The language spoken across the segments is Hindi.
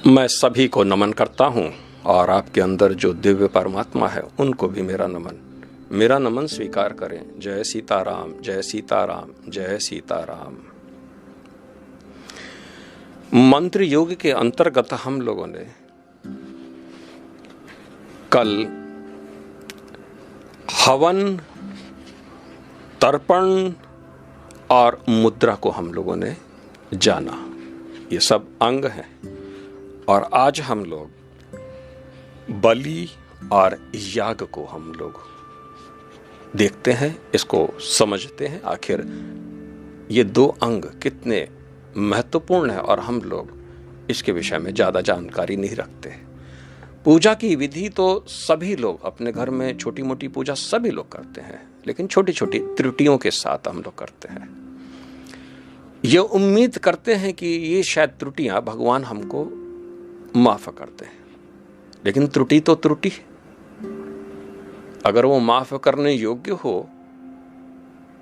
मैं सभी को नमन करता हूँ और आपके अंदर जो दिव्य परमात्मा है उनको भी मेरा नमन स्वीकार करें। जय सीताराम, जय सीताराम, जय सीताराम। मंत्र योग के अंतर्गत हम लोगों ने कल हवन, तर्पण और मुद्रा को हम लोगों ने जाना। ये सब अंग हैं और आज हम लोग बलि और याग को हम लोग देखते हैं, इसको समझते हैं। आखिर ये दो अंग कितने महत्वपूर्ण है और हम लोग इसके विषय में ज़्यादा जानकारी नहीं रखते। पूजा की विधि तो सभी लोग अपने घर में छोटी मोटी पूजा सभी लोग करते हैं, लेकिन छोटी छोटी त्रुटियों के साथ हम लोग करते हैं। ये उम्मीद करते हैं कि ये शायद त्रुटियां भगवान हमको माफ करते हैं, लेकिन त्रुटि तो त्रुटि है। अगर वो माफ करने योग्य हो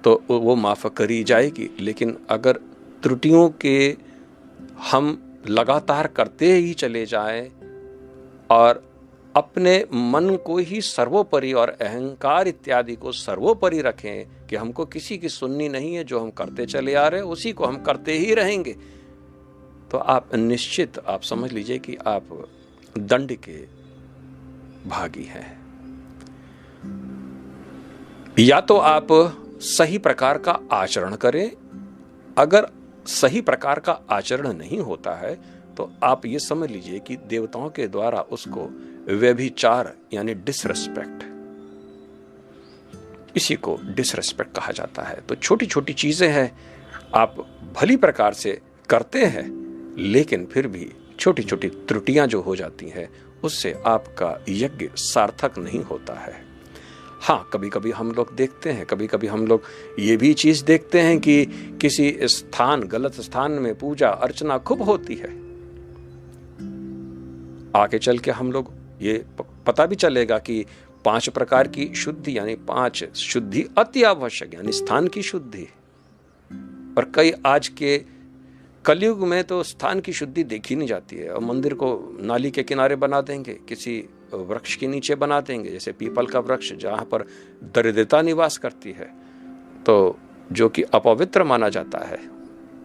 तो वो माफ करी जाएगी, लेकिन अगर त्रुटियों के हम लगातार करते ही चले जाएं और अपने मन को ही सर्वोपरि और अहंकार इत्यादि को सर्वोपरि रखें कि हमको किसी की सुननी नहीं है, जो हम करते चले आ रहे हैं उसी को हम करते ही रहेंगे, तो आप निश्चित आप समझ लीजिए कि आप दंड के भागी हैं। या तो आप सही प्रकार का आचरण करें। अगर सही प्रकार का आचरण नहीं होता है तो आप ये समझ लीजिए कि देवताओं के द्वारा उसको व्यभिचार यानी डिसरेस्पेक्ट, इसी को डिसरेस्पेक्ट कहा जाता है। तो छोटी छोटी चीजें हैं, आप भली प्रकार से करते हैं, लेकिन फिर भी छोटी छोटी त्रुटियां जो हो जाती हैं उससे आपका यज्ञ सार्थक नहीं होता है। हाँ, कभी कभी हम लोग देखते हैं, कभी कभी हम लोग ये भी चीज देखते हैं कि किसी स्थान, गलत स्थान में पूजा अर्चना खूब होती है। आगे चल के हम लोग ये पता भी चलेगा कि 5 प्रकार की शुद्धि यानी 5 शुद्धि अति आवश्यक, यानी स्थान की शुद्धि। और कई आज के कलयुग में तो स्थान की शुद्धि देखी नहीं जाती है, और मंदिर को नाली के किनारे बना देंगे, किसी वृक्ष के नीचे बना देंगे, जैसे पीपल का वृक्ष जहां पर दरिद्रता निवास करती है, तो जो कि अपवित्र माना जाता है,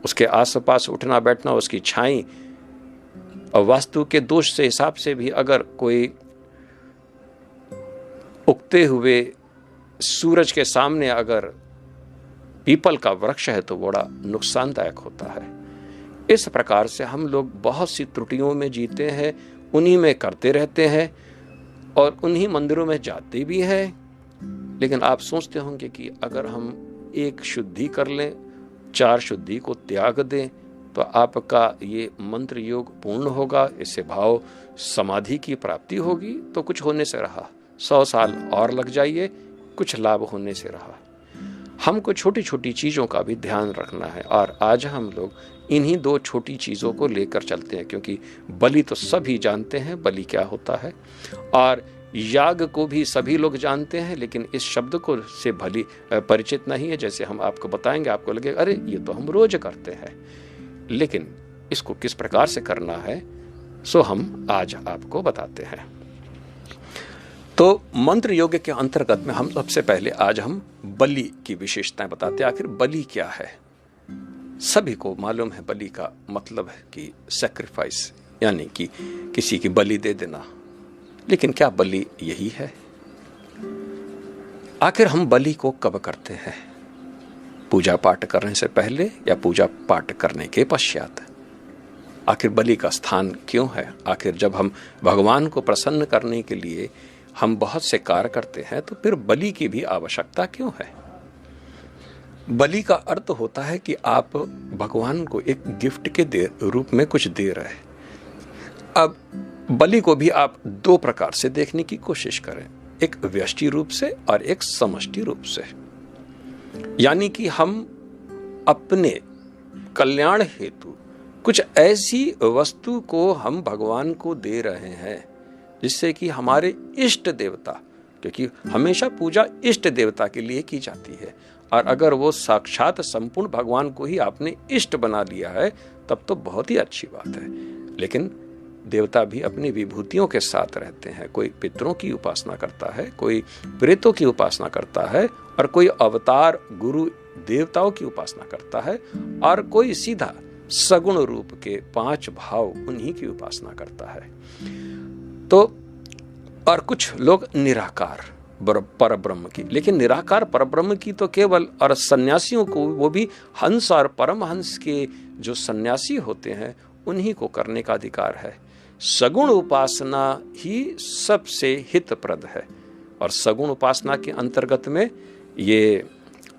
उसके आसपास उठना बैठना, उसकी छाई और वास्तु के दोष से हिसाब से भी अगर कोई उगते हुए सूरज के सामने अगर पीपल का वृक्ष है तो बड़ा नुकसानदायक होता है। इस प्रकार से हम लोग बहुत सी त्रुटियों में जीते हैं, उन्हीं में करते रहते हैं और उन्हीं मंदिरों में जाते भी हैं। लेकिन आप सोचते होंगे कि अगर हम एक शुद्धि कर लें, 4 शुद्धि को त्याग दें तो आपका ये मंत्र योग पूर्ण होगा, इससे भाव समाधि की प्राप्ति होगी। तो कुछ होने से रहा, 100 साल और लग जाइए, कुछ लाभ होने से रहा। हमको छोटी छोटी चीज़ों का भी ध्यान रखना है और आज हम लोग इन्हीं 2 छोटी चीज़ों को लेकर चलते हैं, क्योंकि बलि तो सभी जानते हैं बलि क्या होता है, और याग को भी सभी लोग जानते हैं, लेकिन इस शब्द को से भली परिचित नहीं है। जैसे हम आपको बताएंगे, आपको लगेगा अरे ये तो हम रोज करते हैं, लेकिन इसको किस प्रकार से करना है सो हम आज आपको बताते हैं। तो मंत्र योग के अंतर्गत में हम सबसे पहले आज हम बलि की विशेषताएं बताते हैं। आखिर बलि क्या है? सभी को मालूम है बलि का मतलब है कि सैक्रिफाइस, यानी कि किसी की बलि दे देना। लेकिन क्या बलि यही है? आखिर हम बलि को कब करते हैं? पूजा पाठ करने से पहले या पूजा पाठ करने के पश्चात? आखिर बलि का स्थान क्यों है? आखिर जब हम भगवान को प्रसन्न करने के लिए हम बहुत से कार्य करते हैं तो फिर बलि की भी आवश्यकता क्यों है? बलि का अर्थ होता है कि आप भगवान को एक गिफ्ट के रूप में कुछ दे रहे हैं। अब बलि को भी आप 2 प्रकार से देखने की कोशिश करें, एक व्यष्टि रूप से और एक समष्टि रूप से। यानी कि हम अपने कल्याण हेतु कुछ ऐसी वस्तु को हम भगवान को दे रहे हैं जिससे कि हमारे इष्ट देवता, क्योंकि हमेशा पूजा इष्ट देवता के लिए की जाती है, और अगर वो साक्षात संपूर्ण भगवान को ही आपने इष्ट बना लिया है तब तो बहुत ही अच्छी बात है। लेकिन देवता भी अपनी विभूतियों के साथ रहते हैं। कोई पितरों की उपासना करता है, कोई प्रेतों की उपासना करता है, और कोई अवतार गुरु देवताओं की उपासना करता है, और कोई सीधा सगुण रूप के 5 भाव उन्हीं की उपासना करता है। तो और कुछ लोग निराकार परब्रह्म की, लेकिन निराकार परब्रह्म की तो केवल, और सन्यासियों को, वो भी हंस और परमहंस के जो सन्यासी होते हैं उन्हीं को करने का अधिकार है। सगुण उपासना ही सबसे हितप्रद है, और सगुण उपासना के अंतर्गत में ये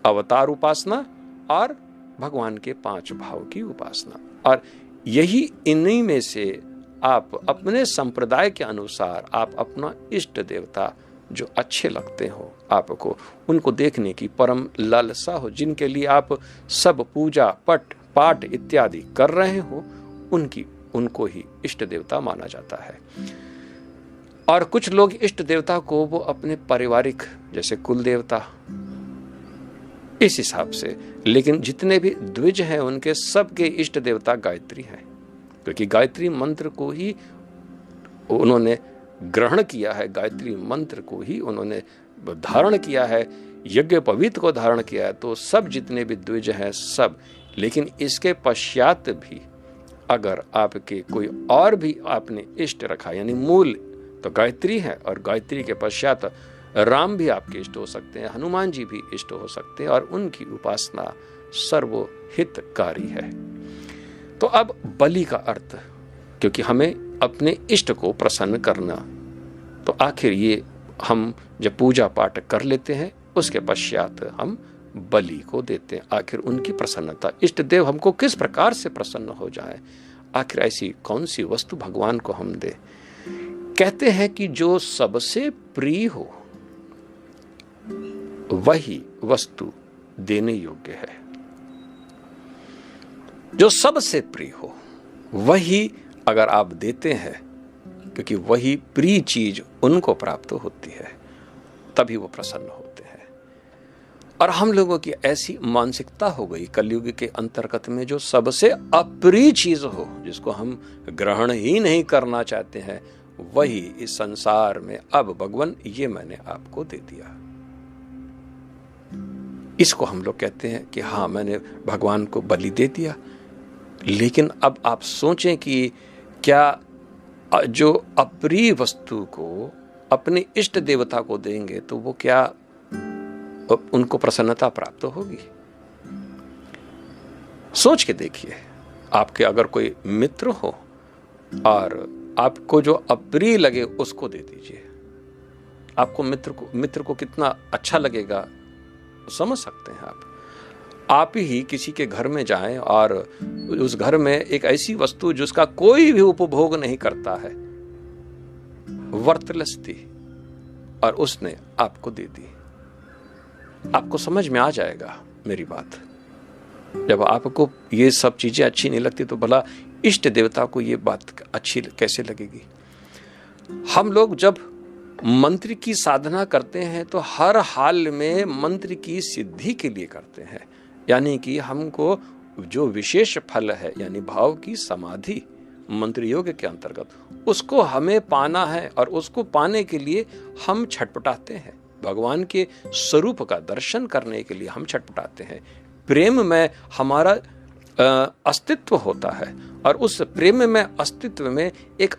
अवतार उपासना और भगवान के 5 भाव की उपासना, और यही इन्हीं में से आप अपने संप्रदाय के अनुसार आप अपना इष्ट देवता जो अच्छे लगते हो आपको, उनको देखने की परम लालसा हो, जिनके लिए आप सब पूजा पाठ इत्यादि कर रहे हो, उनको ही इष्ट देवता माना जाता है। और कुछ लोग इष्ट देवता को वो अपने पारिवारिक, जैसे कुल देवता, इस हिसाब से, लेकिन जितने भी द्विज हैं उनके सबके इष्ट देवता गायत्री हैं, क्योंकि गायत्री मंत्र को ही उन्होंने ग्रहण किया है, गायत्री मंत्र को ही उन्होंने धारण किया है, यज्ञ पवित्र को धारण किया है। तो सब जितने भी द्विज हैं सब, लेकिन इसके पश्चात भी अगर आपके कोई और भी आपने इष्ट रखा, यानी मूल तो गायत्री है, और गायत्री के पश्चात राम भी आपके इष्ट हो सकते हैं, हनुमान जी भी इष्ट हो सकते हैं, और उनकी उपासना सर्वहितकारी है। तो अब बलि का अर्थ, क्योंकि हमें अपने इष्ट को प्रसन्न करना, तो आखिर ये हम जब पूजा पाठ कर लेते हैं उसके पश्चात हम बलि को देते हैं। आखिर उनकी प्रसन्नता, इष्ट देव हमको किस प्रकार से प्रसन्न हो जाए, आखिर ऐसी कौन सी वस्तु भगवान को हम दे। कहते हैं कि जो सबसे प्रिय हो वही वस्तु देने योग्य है, जो सबसे प्रिय हो वही अगर आप देते हैं, क्योंकि वही प्रिय चीज उनको प्राप्त होती है, तभी वो प्रसन्न होते हैं। और हम लोगों की ऐसी मानसिकता हो गई कलयुग के अंतर्गत में, जो सबसे अप्रिय चीज हो, जिसको हम ग्रहण ही नहीं करना चाहते हैं, वही इस संसार में अब भगवान ये मैंने आपको दे दिया। इसको हम लोग कहते हैं कि हाँ, मैंने भगवान को बलि दे दिया। लेकिन अब आप सोचें कि क्या जो अप्रिय वस्तु को अपने इष्ट देवता को देंगे तो वो क्या उनको प्रसन्नता प्राप्त होगी? सोच के देखिए, आपके अगर कोई मित्र हो और आपको जो अप्रिय लगे उसको दे दीजिए, आपको मित्र को कितना अच्छा लगेगा समझ सकते हैं आप ही किसी के घर में जाएं और उस घर में एक ऐसी वस्तु जिसका कोई भी उपभोग नहीं करता है, वर्थलेस थी, और उसने आपको दे दी, आपको समझ में आ जाएगा मेरी बात। जब आपको ये सब चीजें अच्छी नहीं लगती तो भला इष्ट देवता को ये बात अच्छी कैसे लगेगी? हम लोग जब मंत्र की साधना करते हैं तो हर हाल में मंत्र की सिद्धि के लिए करते हैं, यानी कि हमको जो विशेष फल है, यानी भाव की समाधि मंत्र योग के अंतर्गत, उसको हमें पाना है, और उसको पाने के लिए हम छटपटाते हैं। भगवान के स्वरूप का दर्शन करने के लिए हम छटपटाते हैं। प्रेम में हमारा अस्तित्व होता है, और उस प्रेम में अस्तित्व में एक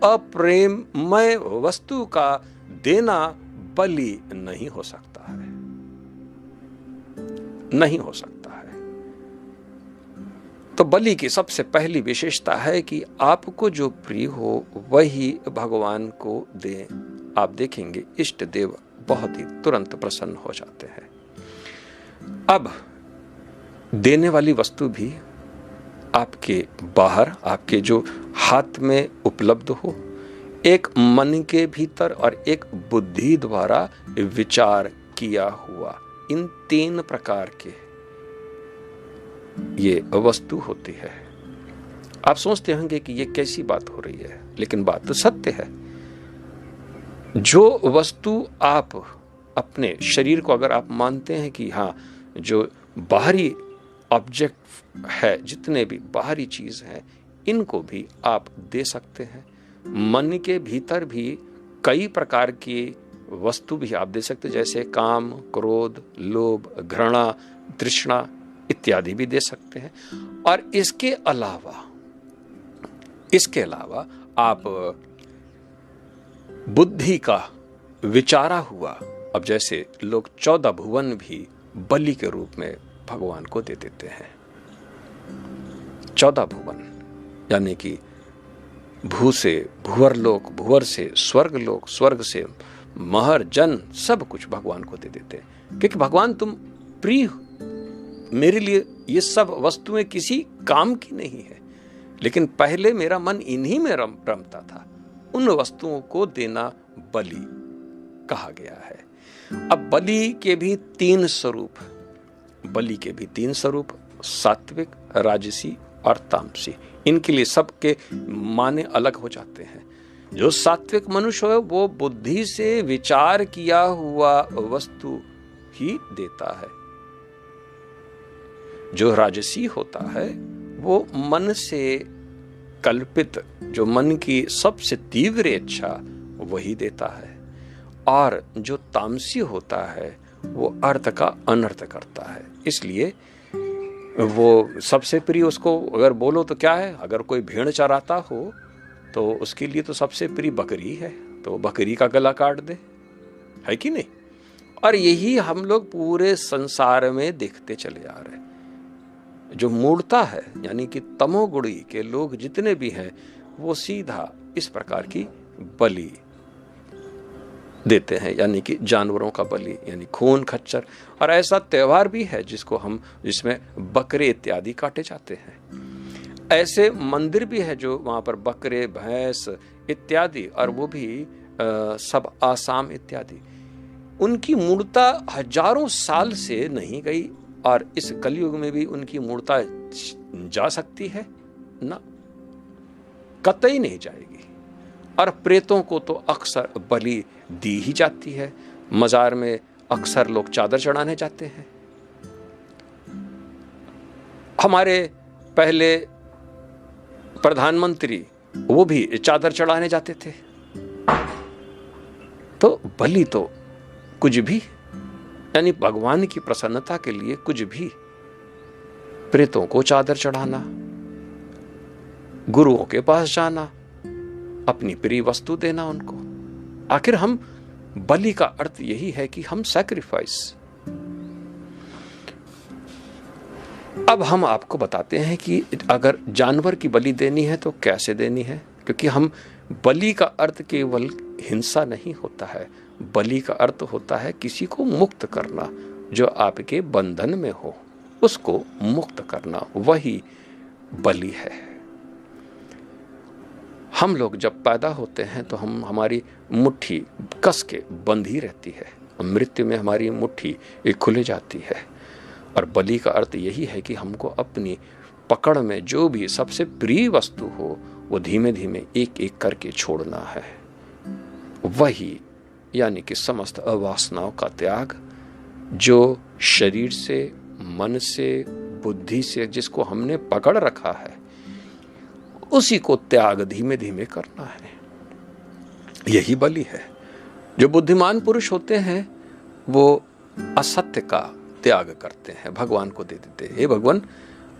अप्रेममय वस्तु का देना बलि नहीं हो सकता है, नहीं हो सकता है। तो बलि की सबसे पहली विशेषता है कि आपको जो प्रिय हो वही भगवान को दें। आप देखेंगे इष्ट देव बहुत ही तुरंत प्रसन्न हो जाते हैं। अब देने वाली वस्तु भी आपके बाहर, आपके जो हाथ में उपलब्ध हो, एक मन के भीतर और एक बुद्धि द्वारा विचार किया हुआ, इन 3 प्रकार के ये वस्तु होती है। आप सोचते होंगे कि ये कैसी बात हो रही है, लेकिन बात तो सत्य है। जो वस्तु आप अपने शरीर को अगर आप मानते हैं कि हाँ, जो बाहरी ऑब्जेक्ट है, जितने भी बाहरी चीज है, इनको भी आप दे सकते हैं। मन के भीतर भी कई प्रकार की वस्तु भी आप दे सकते हैं, जैसे काम, क्रोध, लोभ, घृणा, तृष्णा इत्यादि भी दे सकते हैं। और इसके अलावा आप बुद्धि का विचारा हुआ, अब जैसे लोग 14 भुवन भी बलि के रूप में भगवान को दे देते हैं। 14 भुवन यानी कि भू से भुवर लोक, भुवर से स्वर्ग लोक, स्वर्ग से महर जन, सब कुछ भगवान को दे देते हैं, क्योंकि भगवान तुम प्रिय हो। मेरे लिए ये सब वस्तुएं किसी काम की नहीं है, लेकिन पहले मेरा मन इन्हीं में रमता था। उन वस्तुओं को देना बलि कहा गया है। अब बलि के भी 3 स्वरूप, सात्विक, राजसी और तामसी। इनके लिए सबके माने अलग हो जाते हैं। जो सात्विक मनुष्य है वो बुद्धि से विचार किया हुआ वस्तु ही देता है। जो राजसी होता है वो मन से कल्पित, जो मन की सबसे तीव्र इच्छा वही देता है। और जो तामसी होता है वो अर्थ का अनर्थ करता है। इसलिए वो सबसे प्रिय, उसको अगर बोलो तो क्या है, अगर कोई भेड़ चराता हो तो उसके लिए तो सबसे प्रिय बकरी है, तो बकरी का गला काट दे, है कि नहीं। और यही हम लोग पूरे संसार में देखते चले आ रहे हैं। जो मूढ़ता है यानी कि तमोगुणी के लोग जितने भी हैं वो सीधा इस प्रकार की बलि देते हैं, यानी कि जानवरों का बलि, यानी खून खच्चर। और ऐसा त्योहार भी है जिसमें बकरे इत्यादि काटे जाते हैं। ऐसे मंदिर भी है जो वहां पर बकरे, भैंस इत्यादि, और वो भी सब आसाम इत्यादि। उनकी मूर्ता हजारों साल से नहीं गई, और इस कलयुग में भी उनकी मूर्ता जा सकती है ना, कतई नहीं जाएगी। और प्रेतों को तो अक्सर बलि दी ही जाती है। मजार में अक्सर लोग चादर चढ़ाने जाते हैं। हमारे पहले प्रधानमंत्री वो भी चादर चढ़ाने जाते थे। तो बलि तो कुछ भी, यानी भगवान की प्रसन्नता के लिए कुछ भी, प्रेतों को चादर चढ़ाना, गुरुओं के पास जाना, अपनी प्रिय वस्तु देना उनको। आखिर हम बलि का अर्थ यही है कि हम सैक्रिफाइस। अब हम आपको बताते हैं कि अगर जानवर की बलि देनी है तो कैसे देनी है, क्योंकि हम बलि का अर्थ केवल हिंसा नहीं होता है। बलि का अर्थ होता है किसी को मुक्त करना, जो आपके बंधन में हो उसको मुक्त करना, वही बलि है। हम लोग जब पैदा होते हैं तो हमारी मुट्ठी कस के बंधी रहती है, मृत्यु में हमारी मुट्ठी एक खुले जाती है। और बलि का अर्थ यही है कि हमको अपनी पकड़ में जो भी सबसे प्रिय वस्तु हो वो धीमे धीमे एक एक करके छोड़ना है। वही यानी कि समस्त अवासनाओं का त्याग, जो शरीर से, मन से, बुद्धि से जिसको हमने पकड़ रखा है उसी को त्याग धीमे धीमे करना है। यही बलि है। जो बुद्धिमान पुरुष होते हैं वो असत्य का त्याग करते हैं, भगवान को दे देते हैं। हे भगवान,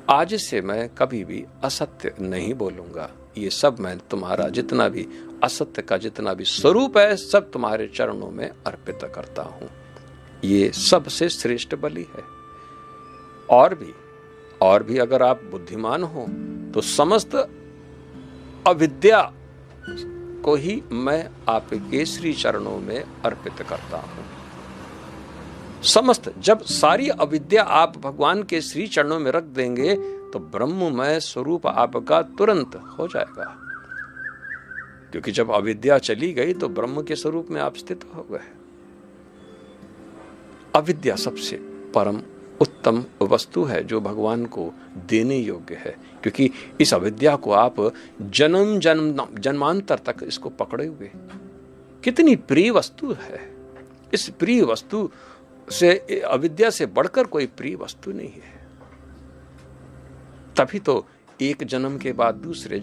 आज से मैं कभी भी असत्य नहीं बोलूंगा। ये सब मैं तुम्हारा जितना भी असत्य का जितना भी स्वरूप है सब तुम्हारे चरणों में अर्पित करता हूं। ये सबसे श्रेष्ठ बलि है। और भी अगर आप बुद्धिमान हो तो समस्त अविद्या को ही मैं आपके श्री चरणों में अर्पित करता हूं। समस्त, जब सारी अविद्या आप भगवान के श्री चरणों में रख देंगे तो ब्रह्ममय स्वरूप आपका तुरंत हो जाएगा। क्योंकि जब अविद्या चली गई तो ब्रह्म के स्वरूप में आप स्थित हो गए। अविद्या सबसे परम उत्तम वस्तु है जो भगवान को देने योग्य है, क्योंकि इस अविद्या को आप जन्मांतर तक इसको पकड़े हुए। कितनी प्रिय वस्तु है। इस प्रिय वस्तु से, अविद्या से बढ़कर कोई प्रिय वस्तु नहीं है। तभी तो एक जन्म के बाद दूसरे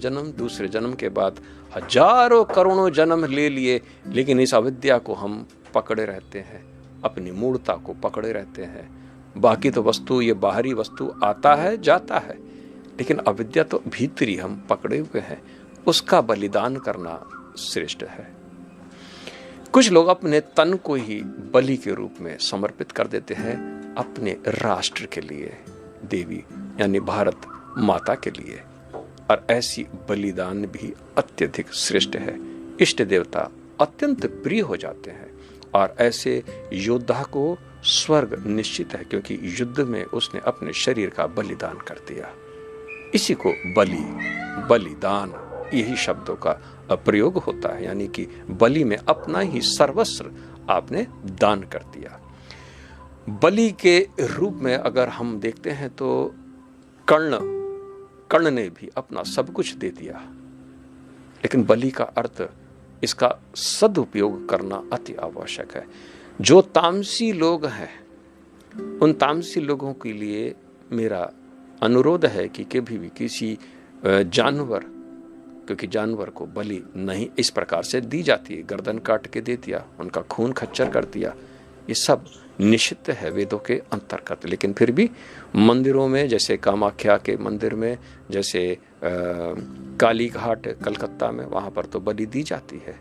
जन्म के बाद हजारों करोड़ों जन्म ले लिए, लेकिन इस अविद्या को हम पकड़े रहते हैं, अपनी मूर्ता को पकड़े रहते हैं। बाकी तो वस्तु, ये बाहरी वस्तु आता है जाता है, लेकिन अविद्या तो भीतरी हम पकड़े हुए हैं। उसका बलिदान करना श्रेष्ठ है। कुछ लोग अपने तन को ही बलि के रूप में समर्पित कर देते हैं अपने राष्ट्र के लिए, देवी यानी भारत माता के लिए, और ऐसी बलिदान भी अत्यधिक श्रेष्ठ है। इष्ट देवता अत्यंत प्रिय हो जाते हैं, और ऐसे योद्धा को स्वर्ग निश्चित है, क्योंकि युद्ध में उसने अपने शरीर का बलिदान कर दिया। इसी को बलि, बलिदान, यही शब्दों का प्रयोग होता है, यानी कि बलि में अपना ही सर्वस्व आपने दान कर दिया। बलि के रूप में अगर हम देखते हैं तो कर्ण ने भी अपना सब कुछ दे दिया, लेकिन बलि का अर्थ, इसका सदुपयोग करना अति आवश्यक है। जो तामसी लोग हैं, उन तामसी लोगों के लिए मेरा अनुरोध है कि कभी भी किसी जानवर, क्योंकि जानवर को बलि नहीं इस प्रकार से दी जाती है, गर्दन काट के दे दिया, उनका खून खच्चर कर दिया, ये सब निषिद्ध है वेदों के अंतर्गत। लेकिन फिर भी मंदिरों में, जैसे कामाख्या के मंदिर में, जैसे काली घाट कलकत्ता में, वहाँ पर तो बलि दी जाती है।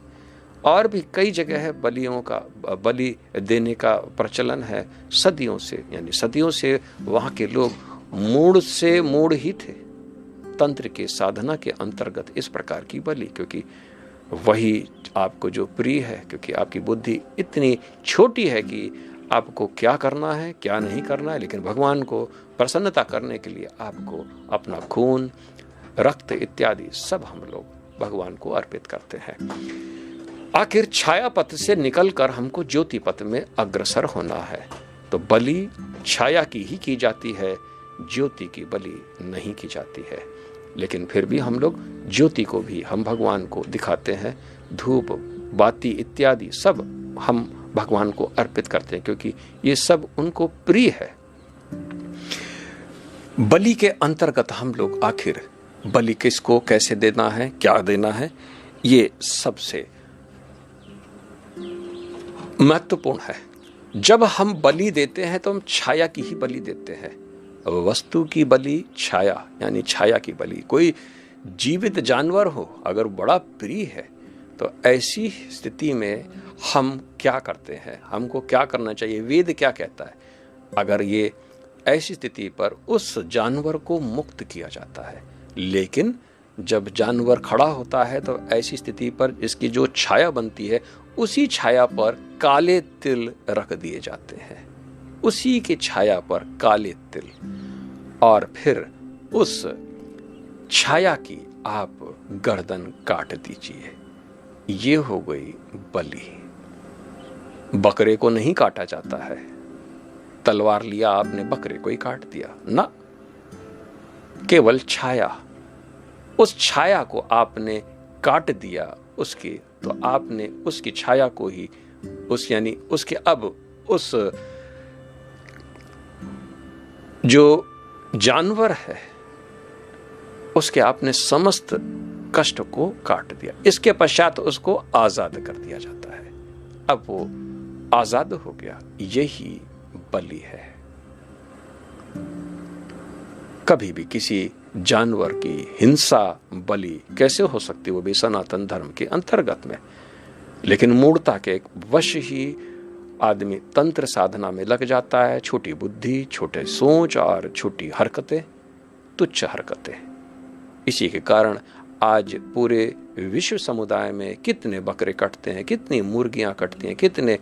और भी कई जगह है बलियों का, बलि देने का प्रचलन है सदियों से, यानी सदियों से वहाँ के लोग मूढ़ से मूढ़ ही थे। तंत्र के साधना के अंतर्गत इस प्रकार की बलि, क्योंकि वही आपको जो प्रिय है, क्योंकि आपकी बुद्धि इतनी छोटी है कि आपको क्या करना है क्या नहीं करना है, लेकिन भगवान को प्रसन्नता करने के लिए आपको अपना खून, रक्त इत्यादि सब हम लोग भगवान को अर्पित करते हैं। आखिर छाया पथ से निकलकर हमको ज्योति पथ में अग्रसर होना है, तो बलि छाया की ही की जाती है, ज्योति की बलि नहीं की जाती है। लेकिन फिर भी हम लोग ज्योति को भी हम भगवान को दिखाते हैं, धूप बाती इत्यादि सब हम भगवान को अर्पित करते हैं, क्योंकि ये सब उनको प्रिय है। बलि के अंतर्गत हम लोग आखिर बलि किसको कैसे देना है, क्या देना है, ये सबसे महत्वपूर्ण है। जब हम बलि देते हैं तो हम छाया की ही बलि देते हैं। वस्तु की बलि छाया, यानी छाया की बलि। कोई जीवित जानवर हो अगर बड़ा प्रिय है, तो ऐसी स्थिति में हम क्या करते हैं, हमको क्या करना चाहिए, वेद क्या कहता है? अगर ये ऐसी स्थिति पर उस जानवर को मुक्त किया जाता है, लेकिन जब जानवर खड़ा होता है तो ऐसी स्थिति पर इसकी जो छाया बनती है, उसी छाया पर काले तिल रख दिए जाते हैं, उसी की छाया पर काले तिल, और फिर उस छाया की आप गर्दन काट दीजिए। ये हो गई बलि। बकरे को नहीं काटा जाता है, तलवार लिया आपने बकरे को ही काट दिया ना, केवल छाया, उस छाया को आपने काट दिया उसकी, तो आपने उसकी छाया को ही उस, यानी उसके अब उस जो जानवर है उसके आपने समस्त कष्ट को काट दिया। इसके पश्चात उसको आजाद कर दिया जाता है, अब वो आजाद हो गया। यही बलि है। कभी भी किसी जानवर की हिंसा बलि कैसे हो सकती, वो भी सनातन धर्म के अंतर्गत में। लेकिन मूढ़ता के वश ही आदमी तंत्र साधना में लग जाता है। छोटी बुद्धि, छोटे सोच और छोटी हरकतें, तुच्छ हरकतें। इसी के कारण आज पूरे विश्व समुदाय में कितने बकरे कटते हैं, कितनी मुर्गियां कटती हैं, कितने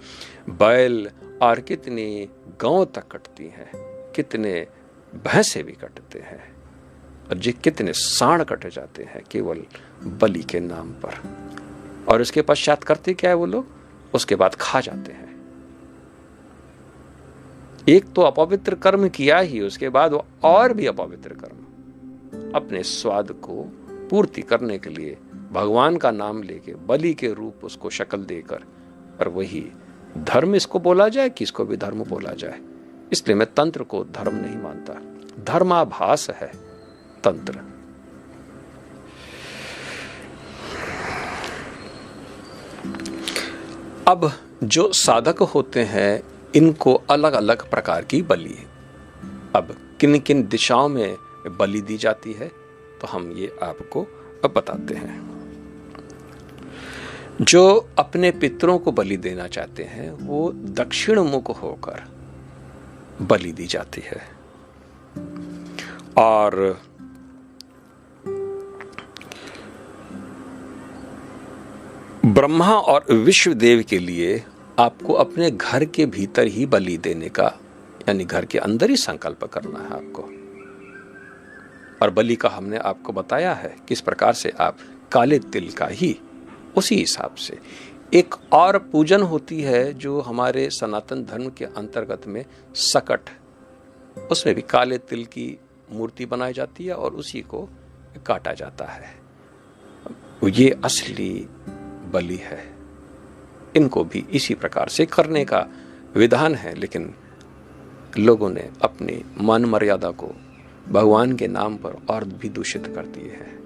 बैल और कितनी गांव तक कटती हैं, कितने भैंसे भी कटते हैं, और जी कितने सांड कटे जाते हैं केवल बलि के नाम पर। और उसके पश्चात करते क्या है वो लोग, उसके बाद खा जाते हैं। एक तो अपवित्र कर्म किया ही, उसके बाद वो और भी अपवित्र कर्म अपने स्वाद को पूर्ति करने के लिए भगवान का नाम लेके बलि के रूप उसको शक्ल देकर, और वही धर्म इसको बोला जाए, किसको भी धर्म बोला जाए। इसलिए मैं तंत्र को धर्म नहीं मानता, धर्माभास है तंत्र। अब जो साधक होते हैं इनको अलग अलग प्रकार की बलि है। अब किन किन दिशाओं में बलि दी जाती है तो हम ये आपको अब बताते हैं। जो अपने पितरों को बलि देना चाहते हैं वो दक्षिण मुख होकर बलि दी जाती है। और ब्रह्मा और विश्वदेव के लिए आपको अपने घर के भीतर ही बलि देने का, यानी घर के अंदर ही संकल्प करना है आपको। और बलि का हमने आपको बताया है किस प्रकार से आप काले तिल का ही उसी हिसाब से। एक और पूजन होती है जो हमारे सनातन धर्म के अंतर्गत में सकट, उसमें भी काले तिल की मूर्ति बनाई जाती है और उसी को काटा जाता है। ये असली बलि है। इनको भी इसी प्रकार से करने का विधान है, लेकिन लोगों ने अपनी मान मर्यादा को भगवान के नाम पर और भी दूषित कर दिए हैं।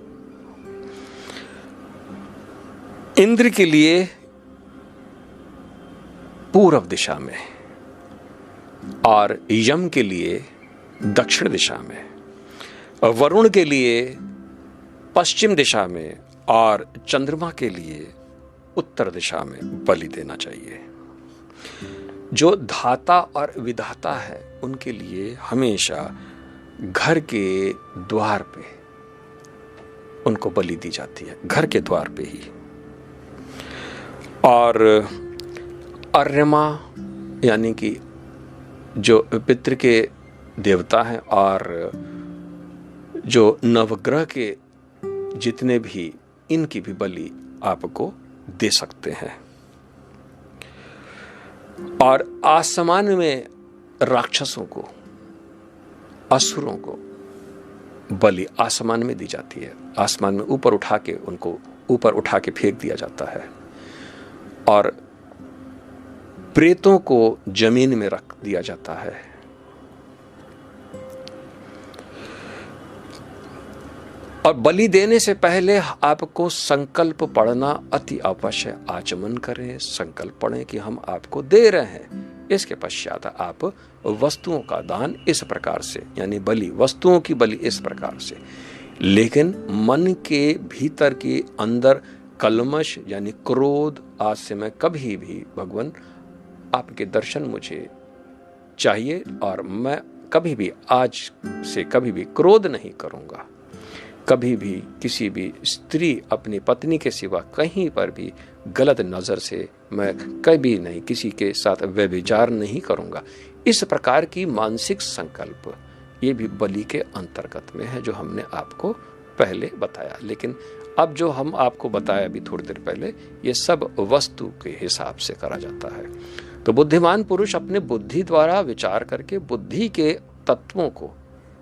इंद्र के लिए पूर्व दिशा में और यम के लिए दक्षिण दिशा में, वरुण के लिए पश्चिम दिशा में और चंद्रमा के लिए उत्तर दिशा में बलि देना चाहिए। जो धाता और विधाता है उनके लिए हमेशा घर के द्वार पे उनको बलि दी जाती है, घर के द्वार पे ही। और अर्यमा यानी कि जो पितृ के देवता हैं और जो नवग्रह के जितने भी, इनकी भी बलि आपको दे सकते हैं। और आसमान में राक्षसों को, असुरों को बलि आसमान में दी जाती है। आसमान में ऊपर उठा के उनको ऊपर उठा के फेंक दिया जाता है। और प्रेतों को जमीन में रख दिया जाता है। और बलि देने से पहले आपको संकल्प पढ़ना अति आवश्यक। आचमन करें, संकल्प पढ़ें कि हम आपको दे रहे हैं। इसके पश्चात आप वस्तुओं का दान इस प्रकार से, यानी बलि, वस्तुओं की बलि इस प्रकार से। लेकिन मन के भीतर के अंदर कलमश यानी क्रोध, आज से मैं कभी भी भगवान आपके दर्शन मुझे चाहिए और मैं कभी भी आज से कभी भी क्रोध नहीं करूंगा। कभी भी किसी भी स्त्री अपनी पत्नी के सिवा कहीं पर भी गलत नजर से मैं कभी नहीं किसी के साथ व्यभिचार नहीं करूंगा। इस प्रकार की मानसिक संकल्प ये भी बलि के अंतर्गत में है, जो हमने आपको पहले बताया। लेकिन अब जो हम आपको बताया अभी थोड़ी देर पहले, ये सब वस्तु के हिसाब से करा जाता है। तो बुद्धिमान पुरुष अपने बुद्धि द्वारा विचार करके बुद्धि के तत्वों को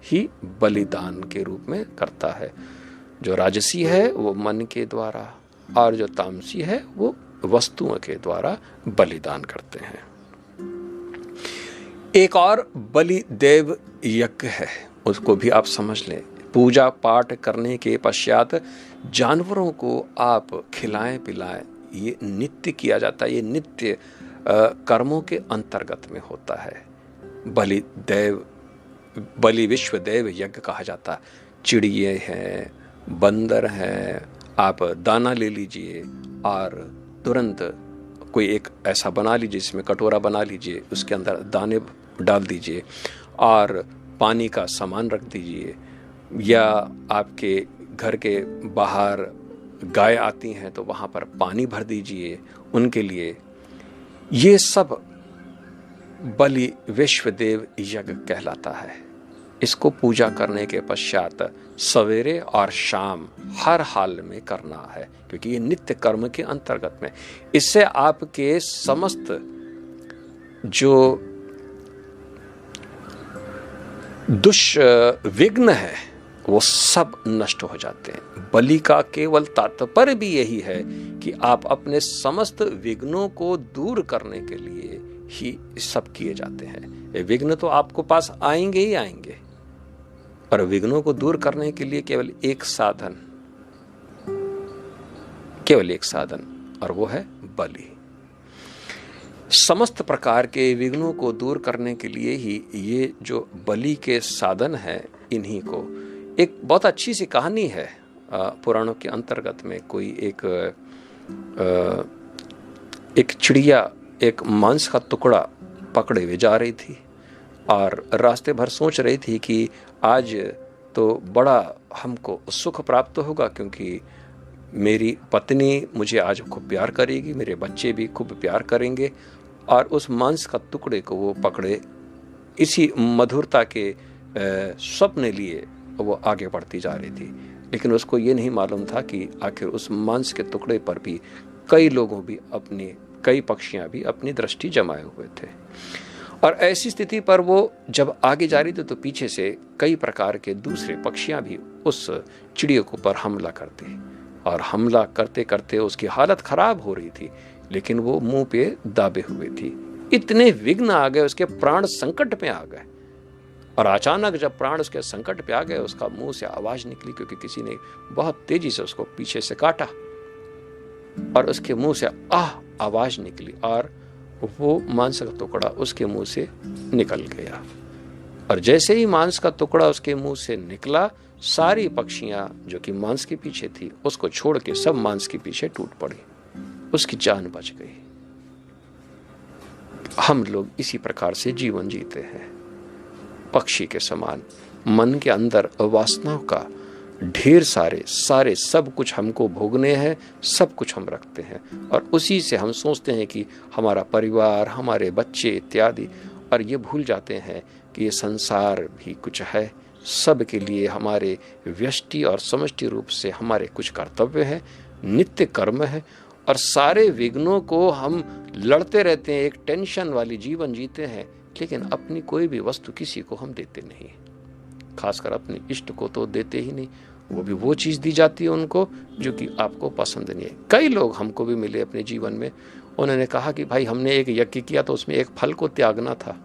ही बलिदान के रूप में करता है। जो राजसी है वो मन के द्वारा और जो तामसी है वो वस्तुओं के द्वारा बलिदान करते हैं। एक और बलि देव यज्ञ है, उसको भी आप समझ लें। पूजा पाठ करने के पश्चात जानवरों को आप खिलाएं पिलाएं, ये नित्य किया जाता है। ये नित्य कर्मों के अंतर्गत में होता है। बलि विश्व देव यज्ञ कहा जाता है। चिड़िए हैं, बंदर हैं, आप दाना ले लीजिए और तुरंत कोई एक ऐसा बना लीजिए जिसमें कटोरा बना लीजिए, उसके अंदर दाने डाल दीजिए और पानी का सामान रख दीजिए। या आपके घर के बाहर गाय आती हैं तो वहाँ पर पानी भर दीजिए उनके लिए। ये सब बलि विश्वदेव यज्ञ कहलाता है। इसको पूजा करने के पश्चात सवेरे और शाम हर हाल में करना है, क्योंकि ये नित्य कर्म के अंतर्गत में। इससे आपके समस्त जो दुष्विघ्न है वो सब नष्ट हो जाते हैं। बलि का केवल तात्पर्य भी यही है कि आप अपने समस्त विघ्नों को दूर करने के लिए ही सब किए जाते हैं। ये विघ्न तो आपको पास आएंगे ही आएंगे, पर विघ्नों को दूर करने के लिए केवल एक साधन, और वो है बलि। समस्त प्रकार के विघ्नों को दूर करने के लिए ही ये जो बलि के साधन है, इन्हीं को, एक बहुत अच्छी सी कहानी है पुराणों के अंतर्गत में। कोई एक चिड़िया एक मांस का टुकड़ा पकड़े हुए जा रही थी और रास्ते भर सोच रही थी कि आज तो बड़ा हमको सुख प्राप्त होगा, क्योंकि मेरी पत्नी मुझे आज खूब प्यार करेगी, मेरे बच्चे भी खूब प्यार करेंगे। और उस मांस का टुकड़े को वो पकड़े इसी मधुरता के स्वप्न लिए वो आगे बढ़ती जा रही थी। लेकिन उसको ये नहीं मालूम था कि आखिर उस मांस के टुकड़े पर भी कई पक्षियां भी अपनी दृष्टि जमाए हुए थे। और ऐसी स्थिति पर वो जब आगे जा रही थी तो पीछे से कई प्रकार के दूसरे पक्षियां भी उस चिड़िया के ऊपर हमला करते, और हमला करते करते उसकी हालत खराब हो रही थी, लेकिन वो मुंह पे दाबे हुए थी। इतने विघ्न आ गए, उसके प्राण संकट में आ गए। और अचानक जब प्राण उसके संकट पे आ गए, उसका मुंह से आवाज निकली, क्योंकि किसी ने बहुत तेजी से उसको पीछे से काटा और उसके मुंह से आवाज निकली और वो मांस का टुकड़ा उसके मुंह से निकल गया। और जैसे ही मांस का टुकड़ा उसके मुंह से निकला, सारी पक्षियां जो कि मांस के पीछे थी उसको छोड़ के सब मांस के पीछे टूट पड़ी, उसकी जान बच गई। हम लोग इसी प्रकार से जीवन जीते हैं, पक्षी के समान। मन के अंदर वासनाओं का ढेर सारे सब कुछ हमको भोगने हैं, सब कुछ हम रखते हैं, और उसी से हम सोचते हैं कि हमारा परिवार, हमारे बच्चे इत्यादि, और ये भूल जाते हैं कि ये संसार भी कुछ है। सब के लिए हमारे व्यष्टि और समष्टि रूप से हमारे कुछ कर्तव्य हैं, नित्य कर्म है, और सारे विघ्नों को हम लड़ते रहते हैं, एक टेंशन वाली जीवन जीते हैं। लेकिन अपनी कोई भी वस्तु किसी को हम देते नहीं, खासकर अपने इष्ट को तो देते ही नहीं। वो भी वो चीज दी जाती है उनको जो कि आपको पसंद नहीं है। कई लोग हमको भी मिले अपने जीवन में, उन्होंने कहा कि भाई हमने एक यज्ञ किया तो उसमें एक फल को त्यागना था।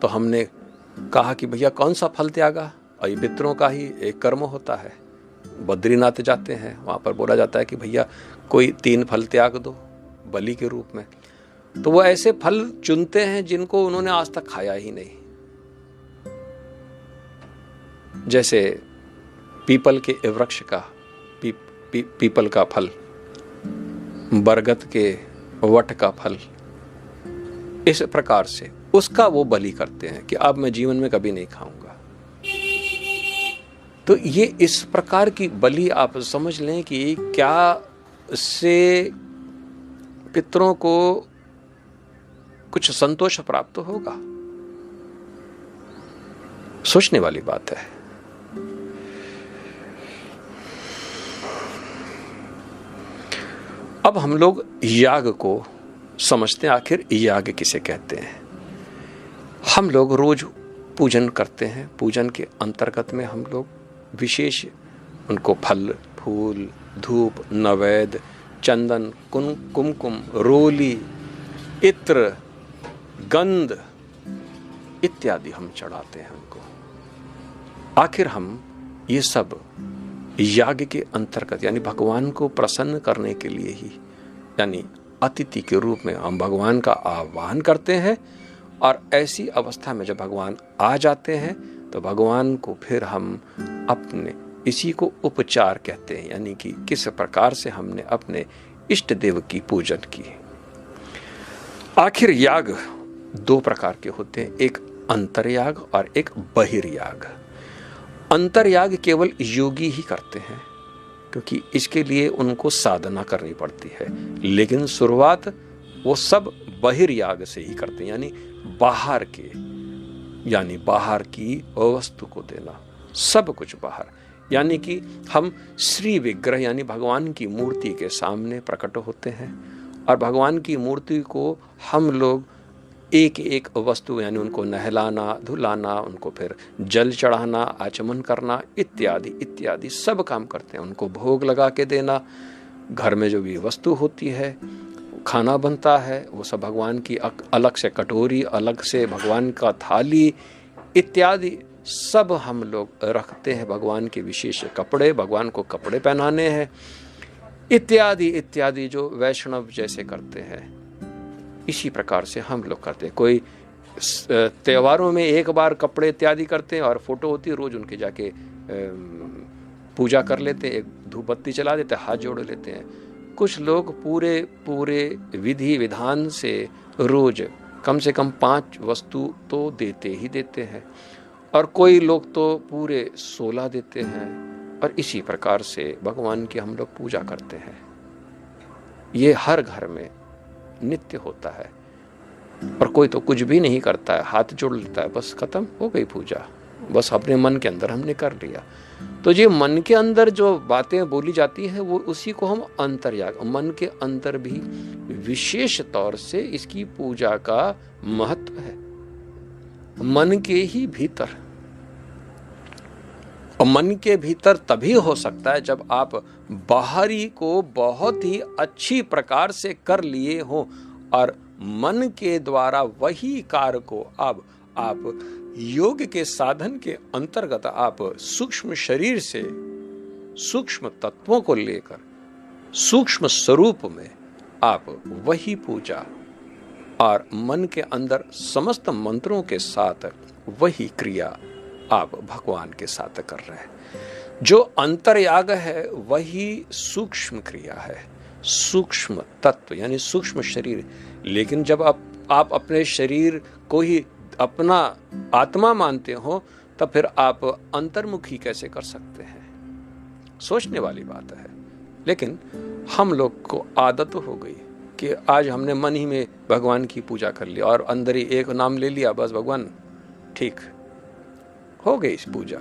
तो हमने कहा कि भैया कौन सा फल त्यागा? और ये पितरों का ही एक कर्म होता है। बद्रीनाथ जाते हैं, वहां पर बोला जाता है कि भैया कोई 3 फल त्याग दो बलि के रूप में। तो वो ऐसे फल चुनते हैं जिनको उन्होंने आज तक खाया ही नहीं, जैसे पीपल के वृक्ष का पीपल का फल, बरगद के वट का फल, इस प्रकार से उसका वो बलि करते हैं कि अब मैं जीवन में कभी नहीं खाऊंगा। तो ये इस प्रकार की बलि आप समझ लें कि क्या से पितरों को कुछ संतोष प्राप्त होगा। सोचने वाली बात है। अब हम लोग याग को समझते हैं, आखिर याग किसे कहते हैं। हम लोग रोज पूजन करते हैं, पूजन के अंतर्गत में हम लोग विशेष उनको फल, फूल, धूप, नैवेद्य, चंदन, कुमकुम, रोली, इत्र, गंध इत्यादि हम चढ़ाते हैं उनको। आखिर हम ये सब याग के अंतर्गत, यानी भगवान को प्रसन्न करने के लिए ही, यानी अतिथि के रूप में हम भगवान का आह्वान करते हैं। और ऐसी अवस्था में जब भगवान आ जाते हैं तो भगवान को फिर हम अपने इसी को उपचार कहते हैं, यानी कि किस प्रकार से हमने अपने इष्ट देव की पूजन की। आखिर याग 2 प्रकार के होते हैं, एक अंतर्याग और एक बहिर्याग। अंतर्याग केवल योगी ही करते हैं, क्योंकि इसके लिए उनको साधना करनी पड़ती है। लेकिन शुरुआत वो सब बहिर्याग से ही करते हैं, यानी बाहर की वस्तु को देना, सब कुछ बाहर। यानी कि हम श्री विग्रह यानी भगवान की मूर्ति के सामने प्रकट होते हैं, और भगवान की मूर्ति को हम लोग एक एक वस्तु, यानी उनको नहलाना, धुलाना, उनको फिर जल चढ़ाना, आचमन करना इत्यादि इत्यादि सब काम करते हैं। उनको भोग लगा के देना, घर में जो भी वस्तु होती है, खाना बनता है, वो सब भगवान की अलग से कटोरी, अलग से भगवान का थाली इत्यादि सब हम लोग रखते हैं। भगवान के विशेष कपड़े, भगवान को कपड़े पहनाने हैं इत्यादि इत्यादि, जो वैष्णव जैसे करते हैं। इसी प्रकार से हम लोग करते हैं। कोई त्योहारों में एक बार कपड़े इत्यादि करते हैं और फोटो होती है, रोज उनके जाके पूजा कर लेते हैं, एक धूप बत्ती चला देते हैं, हाथ जोड़ लेते हैं। कुछ लोग पूरे पूरे विधि विधान से रोज कम से कम 5 वस्तु तो देते ही देते हैं, और कोई लोग तो पूरे 16 देते हैं। और इसी प्रकार से भगवान की हम लोग पूजा करते हैं। ये हर घर में नित्य होता है। और कोई तो कुछ भी नहीं करता है, हाथ जोड़ लेता है, बस खत्म हो गई पूजा, बस अपने मन के अंदर हमने कर लिया। तो ये मन के अंदर जो बातें बोली जाती हैं वो उसी को हम अंतर्याग, मन के अंदर भी विशेष तौर से इसकी पूजा का महत्व है। मन के ही भीतर, और मन के भीतर तभी हो सकता है जब आप बाहरी को बहुत ही अच्छी प्रकार से कर लिए हो, और मन के द्वारा वही कार्य को अब आप योग के साधन के अंतर्गत आप सूक्ष्म शरीर से सूक्ष्म तत्वों को लेकर सूक्ष्म स्वरूप में आप वही पूजा और मन के अंदर समस्त मंत्रों के साथ वही क्रिया आप भगवान के साथ कर रहे हैं। जो अंतर्याग है वही सूक्ष्म क्रिया है, सूक्ष्म तत्व यानी सूक्ष्म शरीर। लेकिन जब आप अपने शरीर को ही अपना आत्मा मानते हो, तब फिर आप अंतर्मुखी कैसे कर सकते हैं? सोचने वाली बात है। लेकिन हम लोग को आदत हो गई कि आज हमने मन ही में भगवान की पूजा कर ली और अंदर ही एक नाम ले लिया, बस भगवान ठीक हो गई इस पूजा।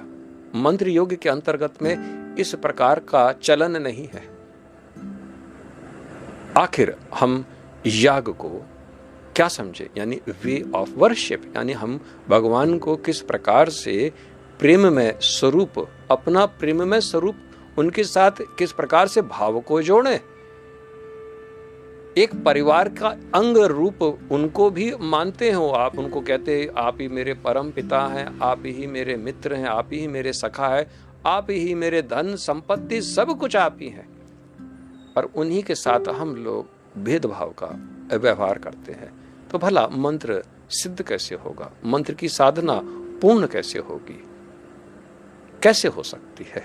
मंत्र योग के अंतर्गत में इस प्रकार का चलन नहीं है। आखिर हम याग को क्या समझे, यानी वे ऑफ वर्शिप, यानी हम भगवान को किस प्रकार से प्रेममय स्वरूप, अपना प्रेममय स्वरूप उनके साथ किस प्रकार से भाव को जोड़ें। एक परिवार का अंग रूप उनको भी मानते हो आप, उनको कहते हैं आप ही मेरे परम पिता हैं, आप ही मेरे मित्र हैं, आप ही मेरे सखा है, आप ही मेरे धन संपत्ति, सब कुछ आप ही हैं। और उन्हीं के साथ हम लोग भेदभाव का व्यवहार करते हैं। तो भला मंत्र सिद्ध कैसे होगा? मंत्र की साधना पूर्ण कैसे होगी? कैसे हो सकती है?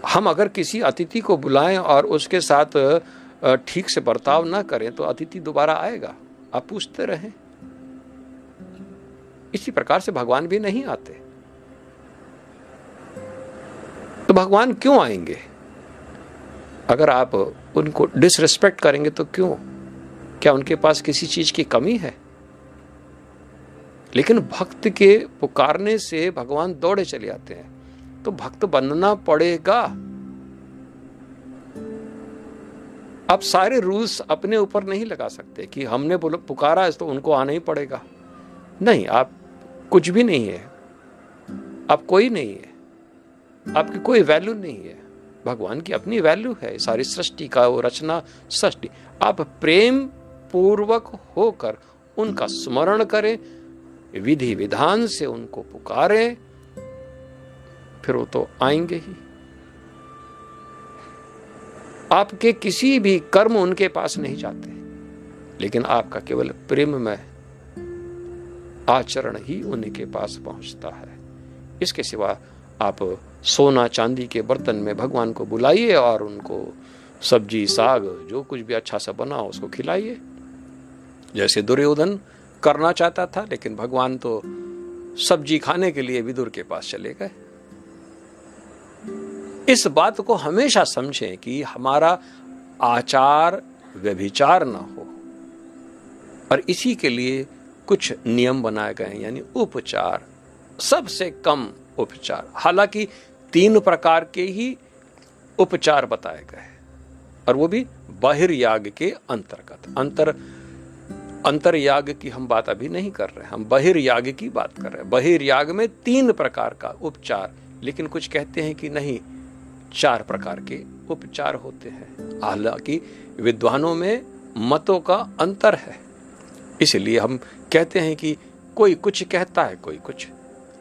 हम अगर किसी अतिथि को बुलाएं और उसके साथ ठीक से बर्ताव ना करें तो अतिथि दोबारा आएगा? आप पूछते रहें। इसी प्रकार से भगवान भी नहीं आते। तो भगवान क्यों आएंगे? अगर आप उनको डिसरिस्पेक्ट करेंगे तो क्यों? क्या उनके पास किसी चीज की कमी है? लेकिन भक्त के पुकारने से भगवान दौड़े चले आते हैं। तो भक्त बनना पड़ेगा। आप सारे रूल्स अपने ऊपर नहीं लगा सकते कि हमने बोलो पुकारा है तो उनको आना ही पड़ेगा। नहीं, आप कुछ भी नहीं है, आप कोई नहीं है, आपकी कोई वैल्यू नहीं है। भगवान की अपनी वैल्यू है, सारी सृष्टि का वो रचना सृष्टि। आप प्रेम पूर्वक होकर उनका स्मरण करें, विधि विधान से उनको पुकारें, फिर वो तो आएंगे ही। आपके किसी भी कर्म उनके पास नहीं जाते, लेकिन आपका केवल प्रेममय आचरण ही उनके पास पहुंचता है। इसके सिवा आप सोना चांदी के बर्तन में भगवान को बुलाइए और उनको सब्जी साग जो कुछ भी अच्छा सा बना उसको खिलाइए, जैसे दुर्योधन करना चाहता था, लेकिन भगवान तो सब्जी खाने के लिए विदुर के पास चले गए। इस बात को हमेशा समझें कि हमारा आचार व्यभिचार ना हो, और इसी के लिए कुछ नियम बनाए गए हैं, यानी उपचार, सबसे कम उपचार। हालांकि 3 प्रकार के ही उपचार बताए गए, और वो भी बहिर्याग के अंतर्गत। अंतर्याग की हम बात अभी नहीं कर रहे, हम बहिर्याग की बात कर रहे हैं। बहिर्याग में 3 प्रकार का उपचार, लेकिन कुछ कहते हैं कि नहीं, 4 प्रकार के उपचार होते हैं। हालांकि विद्वानों में मतों का अंतर है, इसलिए हम कहते हैं कि कोई कुछ कहता है, कोई कुछ,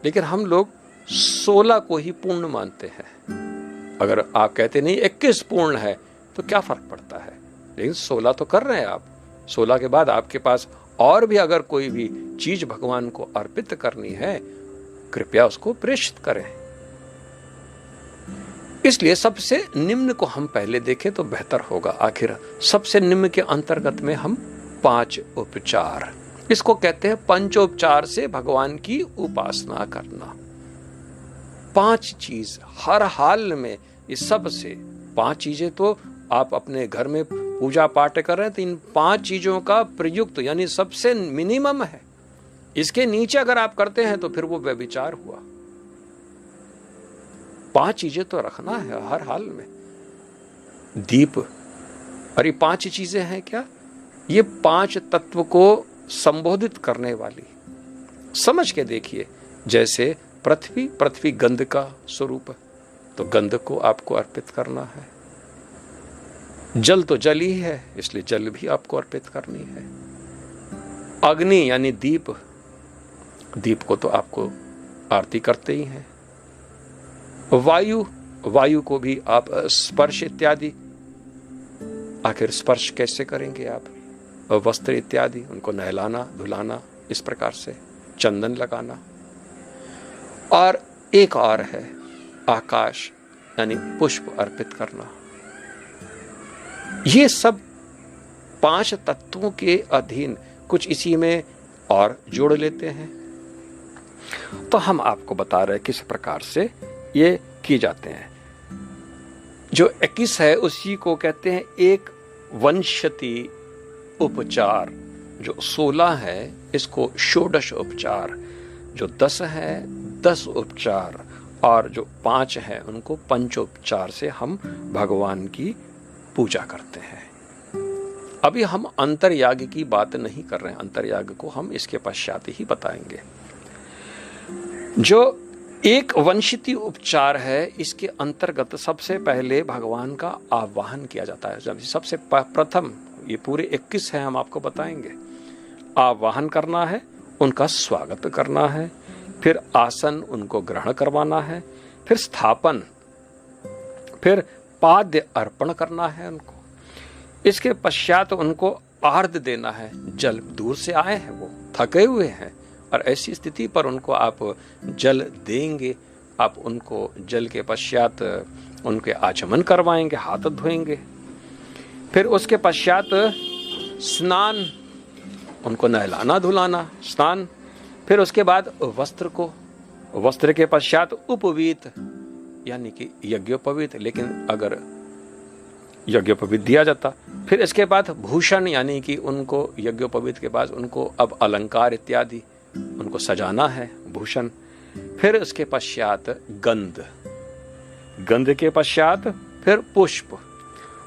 लेकिन हम लोग 16 को ही पूर्ण मानते हैं। अगर आप कहते नहीं 21 पूर्ण है तो क्या फर्क पड़ता है, लेकिन 16 तो कर रहे हैं आप। 16 के बाद आपके पास और भी अगर कोई भी चीज भगवान को अर्पित करनी है, कृपया उसको प्रेषित करें। इसलिए सबसे निम्न को हम पहले देखें तो बेहतर होगा। आखिर सबसे निम्न के अंतर्गत में हम 5 उपचार, इसको कहते हैं पंचोपचार से भगवान की उपासना करना। 5 चीज हर हाल में, इस सब से 5 चीजें तो आप अपने घर में पूजा पाठ कर रहे हैं तो इन 5 चीजों का प्रयुक्त यानी सबसे मिनिमम है। इसके नीचे अगर आप करते हैं तो फिर वो व्यभिचार हुआ। 5 चीजें तो रखना है हर हाल में। दीप, अरे 5 चीजें हैं क्या? ये 5 तत्व को संबोधित करने वाली। समझ के देखिए, जैसे पृथ्वी गंध का स्वरूप, तो गंध को आपको अर्पित करना है। जल तो जल ही है, इसलिए जल भी आपको अर्पित करनी है। अग्नि यानी दीप, दीप को तो आपको आरती करते ही हैं। वायु को भी आप स्पर्श इत्यादि, आखिर स्पर्श कैसे करेंगे आप? वस्त्र इत्यादि, उनको नहलाना धुलाना, इस प्रकार से चंदन लगाना। और एक और है आकाश यानी पुष्प अर्पित करना। ये सब 5 तत्वों के अधीन कुछ इसी में और जोड़ लेते हैं। तो हम आपको बता रहे हैं किस प्रकार से ये किए जाते हैं। जो 21 है उसी को कहते हैं एक वंशति उपचार। जो 16 है इसको षोडश उपचार, जो 10 है 10 उपचार, और जो 5 है उनको पंचोपचार से हम भगवान की पूजा करते हैं। अभी हम अंतर्याग की बात नहीं कर रहे हैं, अंतर्याग को हम इसके पश्चात ही बताएंगे। जो एक वंशिती उपचार है, इसके अंतर्गत सबसे पहले भगवान का आवाहन किया जाता है। जब सबसे प्रथम, ये पूरे 21 है, हम आपको बताएंगे। आवाहन करना है, उनका स्वागत करना है, फिर आसन उनको ग्रहण करवाना है, फिर स्थापन, फिर पाद्य अर्पण करना है उनको। इसके पश्चात उनको आर्घ्य देना है। जल, दूर से आए हैं, वो थके हुए हैं, और ऐसी स्थिति पर उनको आप जल देंगे। आप उनको जल के पश्चात उनके आचमन करवाएंगे, हाथ धोएंगे। फिर उसके पश्चात स्नान, उनको नहलाना धुलाना, स्नान। फिर उसके बाद वस्त्र के पश्चात उपवीत यानी कि यज्ञोपवीत, लेकिन अगर यज्ञोपवीत दिया जाता। फिर इसके बाद भूषण यानी कि उनको यज्ञोपवीत के बाद उनको अब अलंकार इत्यादि उनको सजाना है, भूषण। फिर उसके पश्चात गंध के पश्चात फिर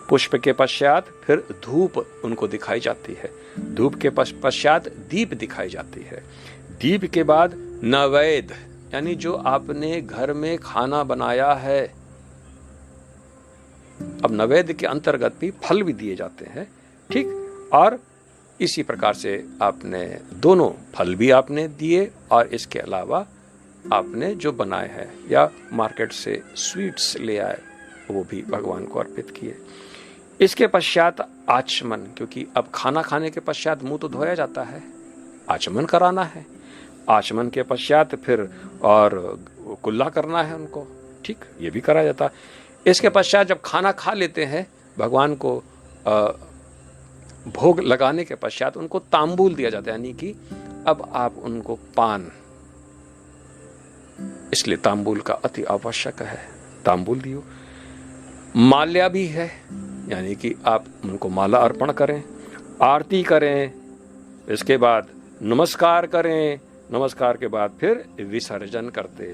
पुष्प के पश्चात फिर धूप उनको दिखाई जाती है। धूप के पश्चात दीप दिखाई जाती है। दीप के बाद नैवेद्य यानी जो आपने घर में खाना बनाया है। अब नैवेद्य के अंतर्गत भी फल भी दिए जाते हैं, ठीक। और इसी प्रकार से आपने दोनों फल भी आपने दिए, और इसके अलावा आपने जो बनाए हैं या मार्केट से स्वीट्स ले आए वो भी भगवान को अर्पित किए। इसके पश्चात आचमन, क्योंकि अब खाना खाने के पश्चात मुंह तो धोया जाता है, आचमन कराना है। आचमन के पश्चात फिर और कुल्ला करना है उनको, ठीक, ये भी करा जाता है। इसके पश्चात जब खाना खा लेते हैं, भगवान को भोग लगाने के पश्चात उनको तांबूल दिया जाता है, यानी कि अब आप उनको पान, इसलिए तांबूल का अति आवश्यक है, तांबूल दियो। माल्या भी है, यानी कि आप उनको माला अर्पण करें, आरती करें, इसके बाद नमस्कार करें, नमस्कार के बाद फिर विसर्जन करते।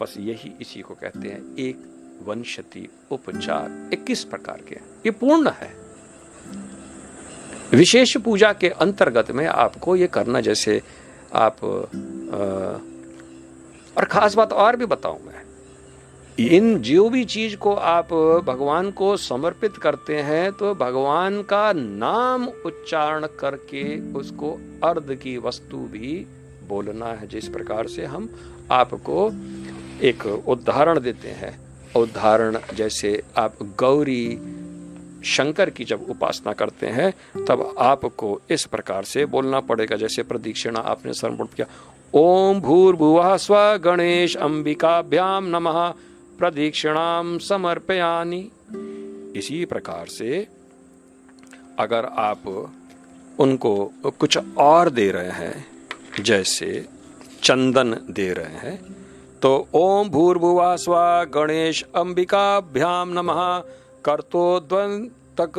बस यही इसी को कहते हैं एक वंशति उपचार। 21 प्रकार के, ये पूर्ण है। विशेष पूजा के अंतर्गत में आपको ये करना, जैसे आप और खास बात और भी बताऊं मैं, इन जो भी चीज को आप भगवान को समर्पित करते हैं तो भगवान का नाम उच्चारण करके उसको अर्घ की वस्तु भी बोलना है। जिस प्रकार से हम आपको एक उदाहरण देते हैं, उदाहरण जैसे आप गौरी शंकर की जब उपासना करते हैं तब आपको इस प्रकार से बोलना पड़ेगा, जैसे प्रदक्षिणा आपने सर्वपुट किया, ओम भूर्भुवः स्वः गणेश अंबिकाभ्याम नमः प्रदक्षिणाम समर्पयानि। इसी प्रकार से अगर आप उनको कुछ और दे रहे हैं, जैसे चंदन दे रहे हैं, तो ओम भूर्भुवः स्वः गणेश अंबिकाभ्याम नमः कर्तोद्वन्तक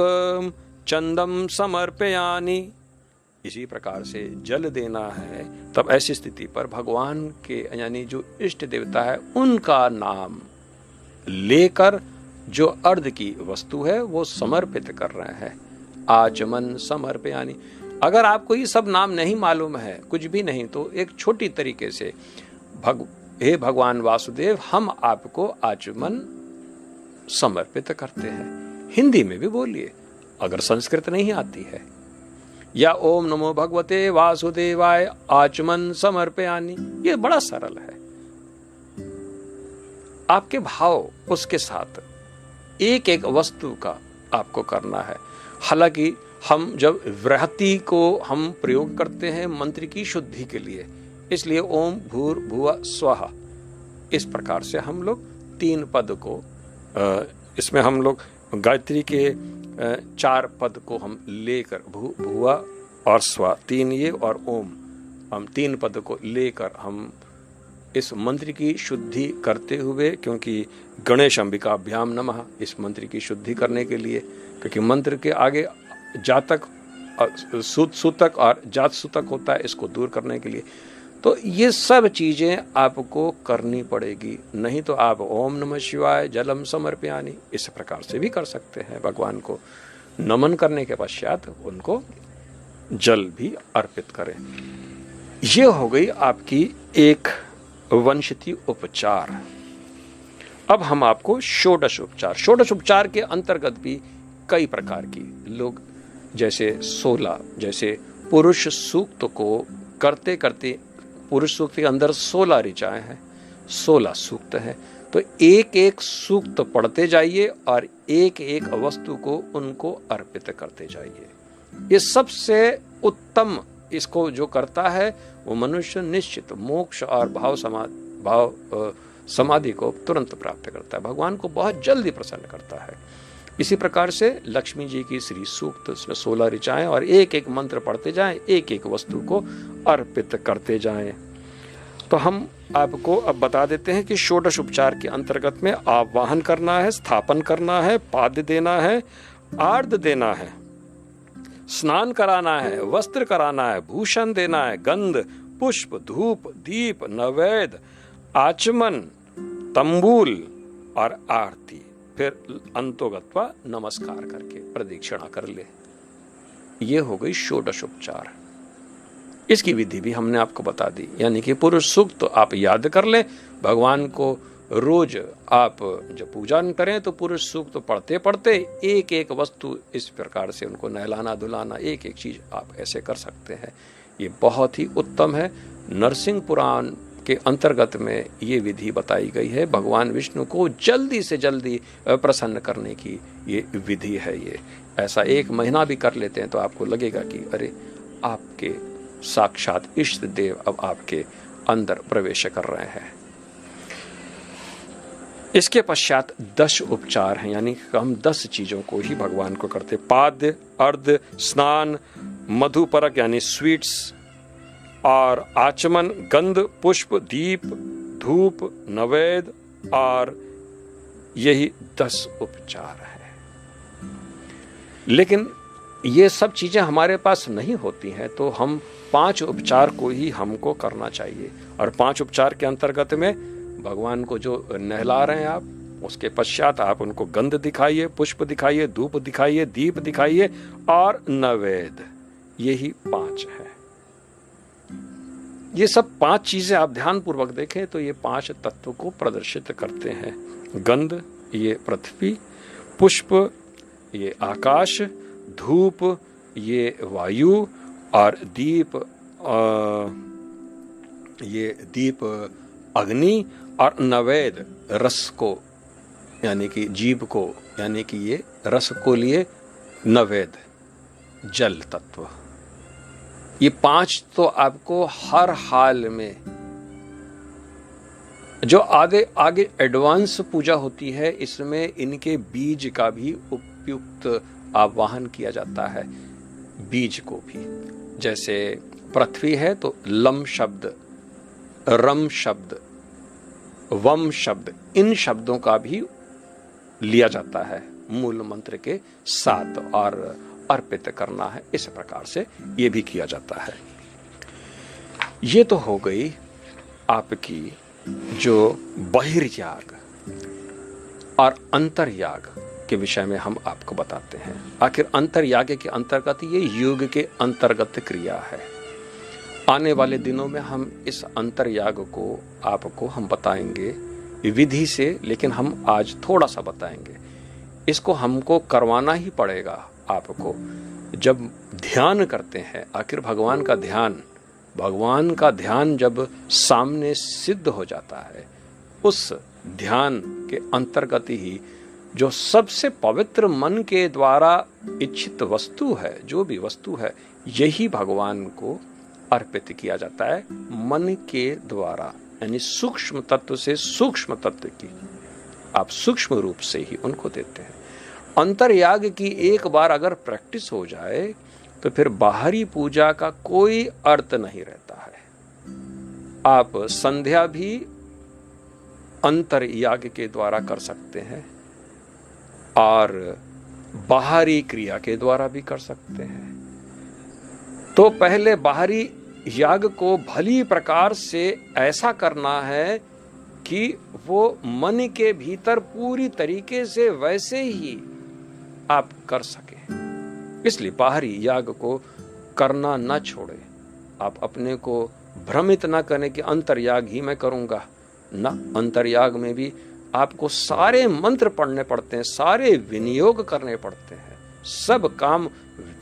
चंदम समर्पयानि। इसी प्रकार से जल देना है, तब ऐसी स्थिति पर भगवान के यानी जो इष्ट देवता है उनका नाम लेकर जो अर्ध की वस्तु है वो समर्पित कर रहे हैं। आचमन समर्पयानि। अगर आपको ये सब नाम नहीं मालूम है, कुछ भी नहीं, तो एक छोटी तरीके से हे भगवान वासुदेव, हम आपको आचमन समर्पित करते हैं। हिंदी में भी बोलिए अगर संस्कृत नहीं आती है, या ओम नमो भगवते वासुदेवाय आचमन समर्पयानि। ये बड़ा सरल है। आपके भाव उसके साथ एक एक वस्तु का आपको करना है। हालांकि हम जब व्रहति को हम प्रयोग करते हैं मंत्र की शुद्धि के लिए, इसलिए ओम भूर्भुवः स्वः इस प्रकार से हम लोग 3 पद को इसमें हम लोग गायत्री के 4 पद को हम लेकर भुवा और स्व 3 ये और ओम, हम 3 पद को लेकर हम इस मंत्र की शुद्धि करते हुए, क्योंकि गणेश अंबिकाभ्याम नमः इस मंत्र की शुद्धि करने के लिए, क्योंकि मंत्र के आगे जातक सूतक और जात सूतक होता है, इसको दूर करने के लिए। तो ये सब चीजें आपको करनी पड़ेगी, नहीं तो आप ओम नमः शिवाय जलम समर्पयानि इस प्रकार से भी कर सकते हैं। भगवान को नमन करने के पश्चात उनको जल भी अर्पित करें। ये हो गई आपकी एक वंशति उपचार। अब हम आपको षोडश उपचार के अंतर्गत भी कई प्रकार की लोग, जैसे 16, जैसे पुरुष सूक्त को करते करते, पुरुष सूक्त के अंदर 16 ऋचाएं हैं, 16 सूक्त हैं, तो एक एक सूक्त पढ़ते जाइए और एक एक वस्तु को उनको अर्पित करते जाइए। ये सबसे उत्तम, इसको जो करता है वो मनुष्य निश्चित मोक्ष और भाव समाधि को तुरंत प्राप्त करता है, भगवान को बहुत जल्दी प्रसन्न करता है। इसी प्रकार से लक्ष्मी जी की श्री सूक्त, उसमें 16 ऋचाएं और एक एक मंत्र पढ़ते जाएं, एक एक वस्तु को अर्पित करते जाएं। तो हम आपको अब बता देते हैं कि षोडश उपचार के अंतर्गत में आवाहन करना है, स्थापन करना है, पाद्य देना है, आर्ध देना है, स्नान कराना है, वस्त्र कराना है, भूषण देना है, गंध, पुष्प, धूप, दीप, नैवेद्य, आचमन, तंबूल और आरती, फिर अंतोगत्वा नमस्कार करके प्रदक्षिणा कर ले। ये हो गई षोडश उपचार। इसकी विधि भी हमने आपको बता दी, यानी कि पुरुष सूक्त तो आप याद कर लें। भगवान को रोज आप जब पूजा करें तो पुरुष सूक्त तो पढ़ते पढ़ते एक एक वस्तु इस प्रकार से उनको नहलाना धुलाना, एक एक चीज आप ऐसे कर सकते हैं। ये बहुत ही उत्तम है। नरसिंह पुराण के अंतर्गत में ये विधि बताई गई है। भगवान विष्णु को जल्दी से जल्दी प्रसन्न करने की ये विधि है। ये ऐसा 1 महीना भी कर लेते हैं तो आपको लगेगा कि अरे आपके साक्षात इष्ट देव अब आपके अंदर प्रवेश कर रहे हैं। इसके पश्चात 10 उपचार हैं, यानी हम 10 चीजों को ही भगवान को करते। पाद्य, अर्ध, स्नान, मधुपरक यानी स्वीट्स, और आचमन, गंध, पुष्प, दीप, धूप, नैवेद्य, और यही 10 उपचार है। लेकिन ये सब चीजें हमारे पास नहीं होती हैं, तो हम 5 उपचार को ही हमको करना चाहिए। और 5 उपचार के अंतर्गत में भगवान को जो नहला रहे हैं आप, उसके पश्चात आप उनको गंध दिखाइए, पुष्प दिखाइए, धूप दिखाइए, दीप दिखाइए और नैवेद्य। यही 5 है। ये सब 5 चीजें आप ध्यान पूर्वक देखें तो ये 5 तत्व को प्रदर्शित करते हैं। गंध ये पृथ्वी, पुष्प ये आकाश, धूप ये वायु, और दीप ये दीप अग्नि, और नैवेद्य रस को यानी कि जीव को, यानी कि ये रस को लिए नवेद, जल तत्व। ये 5 तो आपको हर हाल में, जो आगे एडवांस पूजा होती है, इसमें इनके बीज का भी उपयुक्त आवाहन किया जाता है। बीज को भी, जैसे पृथ्वी है तो लम शब्द, रम शब्द, वम शब्द, इन शब्दों का भी लिया जाता है मूल मंत्र के साथ और अर्पित करना है। इस प्रकार से ये भी किया जाता है। ये तो हो गई आपकी जो बहिर्याग और अंतर्याग के विषय में हम आपको बताते हैं। आखिर अंतर्याग के अंतर्गत ये योग के अंतर्गत क्रिया है। आने वाले दिनों में हम इस अंतर्याग को आपको हम बताएंगे विधि से, लेकिन हम आज थोड़ा सा बताएंगे। इसको हमको करवाना ही पड़ेगा आपको। जब ध्यान करते हैं, आखिर भगवान का ध्यान जब सामने सिद्ध हो जाता है, उस ध्यान के अंतर्गत ही जो सबसे पवित्र मन के द्वारा इच्छित वस्तु है, जो भी वस्तु है, यही भगवान को अर्पित किया जाता है मन के द्वारा। यानी सूक्ष्म तत्व से सूक्ष्म तत्व की आप सूक्ष्म रूप से ही उनको देते हैं। अंतर्याग की एक बार अगर प्रैक्टिस हो जाए तो फिर बाहरी पूजा का कोई अर्थ नहीं रहता है। आप संध्या भी अंतर्याग के द्वारा कर सकते हैं और बाहरी क्रिया के द्वारा भी कर सकते हैं। तो पहले बाहरी याग को भली प्रकार से ऐसा करना है कि वो मन के भीतर पूरी तरीके से वैसे ही आप कर सके। इसलिए बाहरी याग को करना न छोड़े। आप अपने को भ्रमित ना करें कि अंतर्याग ही मैं करूंगा। ना, अंतर्याग में भी आपको सारे मंत्र पढ़ने पड़ते हैं, सारे विनियोग करने पड़ते हैं। सब काम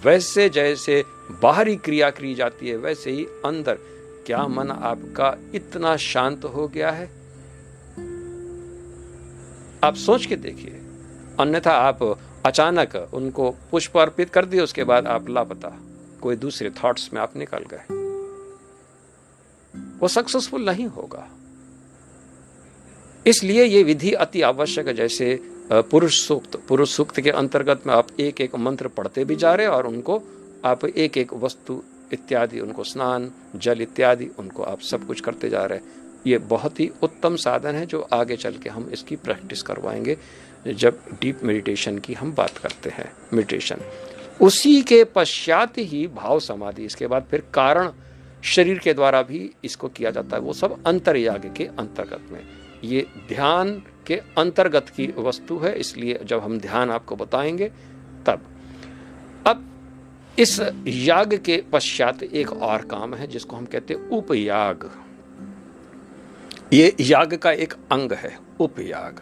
वैसे जैसे बाहरी क्रिया की जाती है, वैसे ही अंदर। क्या मन आपका इतना शांत हो गया है? आप सोच के देखिए। अन्यथा आप अचानक उनको पुष्प अर्पित कर दिए, उसके बाद आप लापता, कोई दूसरे थॉट्स में आप निकल गए, वो सक्सेसफुल नहीं होगा। इसलिए ये विधि अति आवश्यक है। जैसे पुरुष सूक्त के अंतर्गत में आप एक एक मंत्र पढ़ते भी जा रहे और उनको आप एक एक वस्तु इत्यादि, उनको स्नान जल इत्यादि, उनको आप सब कुछ करते जा रहे हैं। ये बहुत ही उत्तम साधन है जो आगे चल के हम इसकी प्रैक्टिस करवाएंगे जब डीप मेडिटेशन की हम बात करते हैं। मेडिटेशन उसी के पश्चात ही भाव समाधि, इसके बाद फिर कारण शरीर के द्वारा भी इसको किया जाता है। वो सब अंतर्याग के अंतर्गत में, ये ध्यान के अंतर्गत की वस्तु है। इसलिए जब हम ध्यान आपको बताएंगे तब। अब इस याग के पश्चात एक और काम है जिसको हम कहते हैं उपयाग। ये याग का एक अंग है, उपयाग।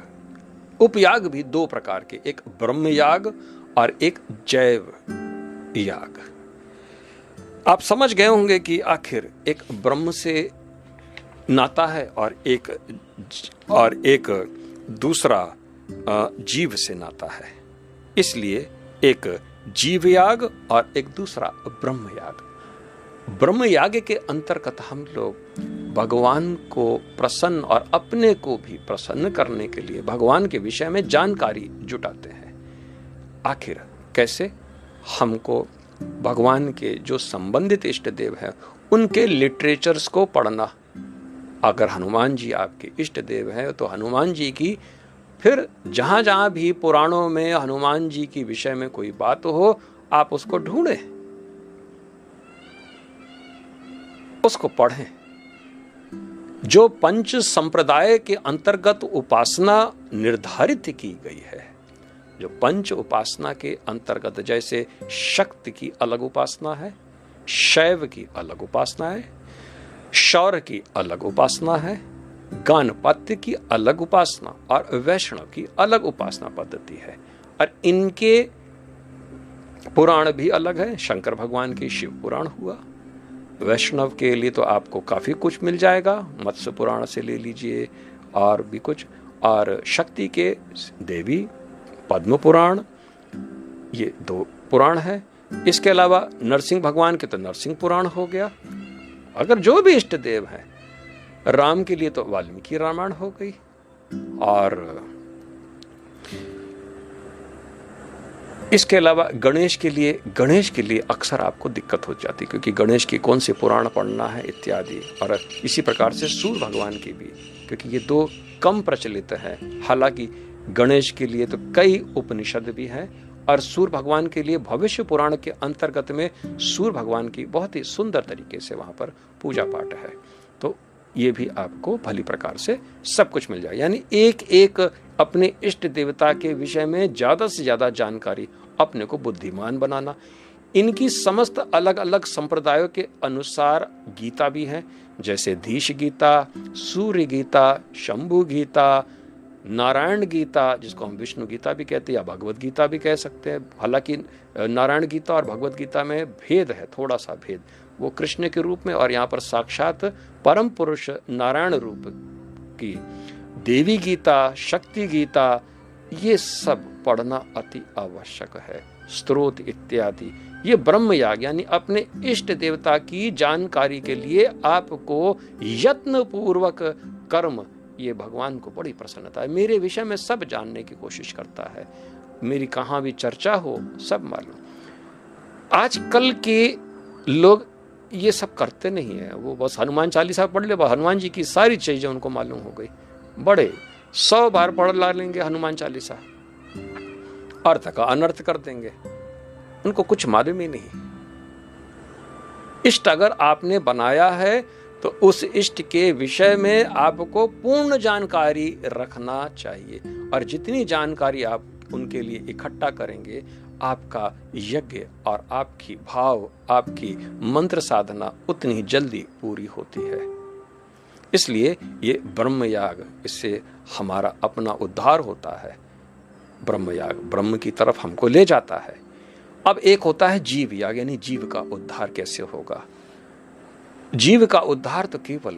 उपयाग भी 2 प्रकार के, एक ब्रह्म याग और एक जैव याग। आप समझ गए होंगे कि आखिर एक ब्रह्म से नाता है और एक दूसरा जीव से नाता है। इसलिए एक जीव याग और एक दूसरा ब्रह्म याग। ब्रह्म याग के अंतर्गत हम लोग भगवान को प्रसन्न और अपने को भी प्रसन्न करने के लिए भगवान के विषय में जानकारी जुटाते हैं। आखिर कैसे? हमको भगवान के जो संबंधित इष्ट देव हैं उनके लिटरेचर्स को पढ़ना। अगर हनुमान जी आपके इष्ट देव हैं तो हनुमान जी की, फिर जहां जहां भी पुराणों में हनुमान जी की विषय में कोई बात हो, आप उसको ढूंढें, उसको पढ़ें। जो पंच संप्रदाय के अंतर्गत उपासना निर्धारित की गई है, जो पंच उपासना के अंतर्गत, जैसे शक्ति की अलग उपासना है, शैव की अलग उपासना है, शौर्य की अलग उपासना है, गणपत्य की अलग उपासना और वैष्णव की अलग उपासना पद्धति है। और इनके पुराण भी अलग है। शंकर भगवान की शिव पुराण हुआ, वैष्णव के लिए तो आपको काफी कुछ मिल जाएगा, मत्स्य पुराण से ले लीजिए और भी कुछ, और शक्ति के देवी पद्म पुराण, ये 2 पुराण है। इसके अलावा नरसिंह भगवान के तो नरसिंह पुराण हो गया। अगर जो भी इष्ट देव है, राम के लिए तो वाल्मीकि रामायण हो गई। और इसके अलावा गणेश के लिए अक्सर आपको दिक्कत हो जाती, क्योंकि गणेश की कौन से पुराण पढ़ना है इत्यादि। और इसी प्रकार से सूर्य भगवान की भी, क्योंकि ये 2 कम प्रचलित है। हालांकि गणेश के लिए तो कई उपनिषद भी हैं, और सूर्य भगवान के लिए भविष्य पुराण के अंतर्गत में सूर्य भगवान की बहुत ही सुंदर तरीके से वहां पर पूजा पाठ है। तो ये भी आपको भली प्रकार से सब कुछ मिल जाए। यानी एक एक अपने इष्ट देवता के विषय में ज्यादा से ज्यादा जानकारी, अपने को बुद्धिमान बनाना। इनकी समस्त अलग अलग संप्रदायों के अनुसार गीता भी है, जैसे धीश गीता, सूर्य गीता, शंभु गीता, नारायण गीता, जिसको हम विष्णु गीता भी कहते हैं या भगवत गीता भी कह सकते हैं। हालांकि नारायण गीता और भगवत गीता में भेद है, थोड़ा सा भेद, वो कृष्ण के रूप में, और यहाँ पर साक्षात परम पुरुष नारायण रूप की। देवी गीता, शक्ति गीता, ये सब पढ़ना अति आवश्यक है। स्त्रोत इत्यादि, ये ब्रह्म याग यानी अपने इष्ट देवता की जानकारी के लिए आपको यत्न पूर्वक कर्म, ये भगवान को बड़ी प्रसन्नता है। मेरे विषय में सब जानने की कोशिश करता है, मेरी कहाँ भी चर्चा हो सब मालूम। आजकल के लोग ये सब करते नहीं है, वो बस हनुमान चालीसा पढ़ ले, हनुमान जी की सारी चीजें उनको मालूम हो गई। बड़े 100 बार पढ़ ला लेंगे हनुमान चालीसा, अर्थ का अनर्थ कर देंगे, उनको कुछ मालूम ही नहीं। इष्ट अगर आपने बनाया है तो उस इष्ट के विषय में आपको पूर्ण जानकारी रखना चाहिए, और जितनी जानकारी आप उनके लिए इकट्ठा करेंगे, आपका यज्ञ और आपकी भाव, आपकी मंत्र साधना उतनी जल्दी पूरी होती है। इसलिए ये ब्रह्मयाग, इससे हमारा अपना उद्धार होता है। ब्रह्मयाग ब्रह्म की तरफ हमको ले जाता है। अब एक होता है जीव याग, यानी जीव का उद्धार कैसे होगा। जीव का उद्धार तो केवल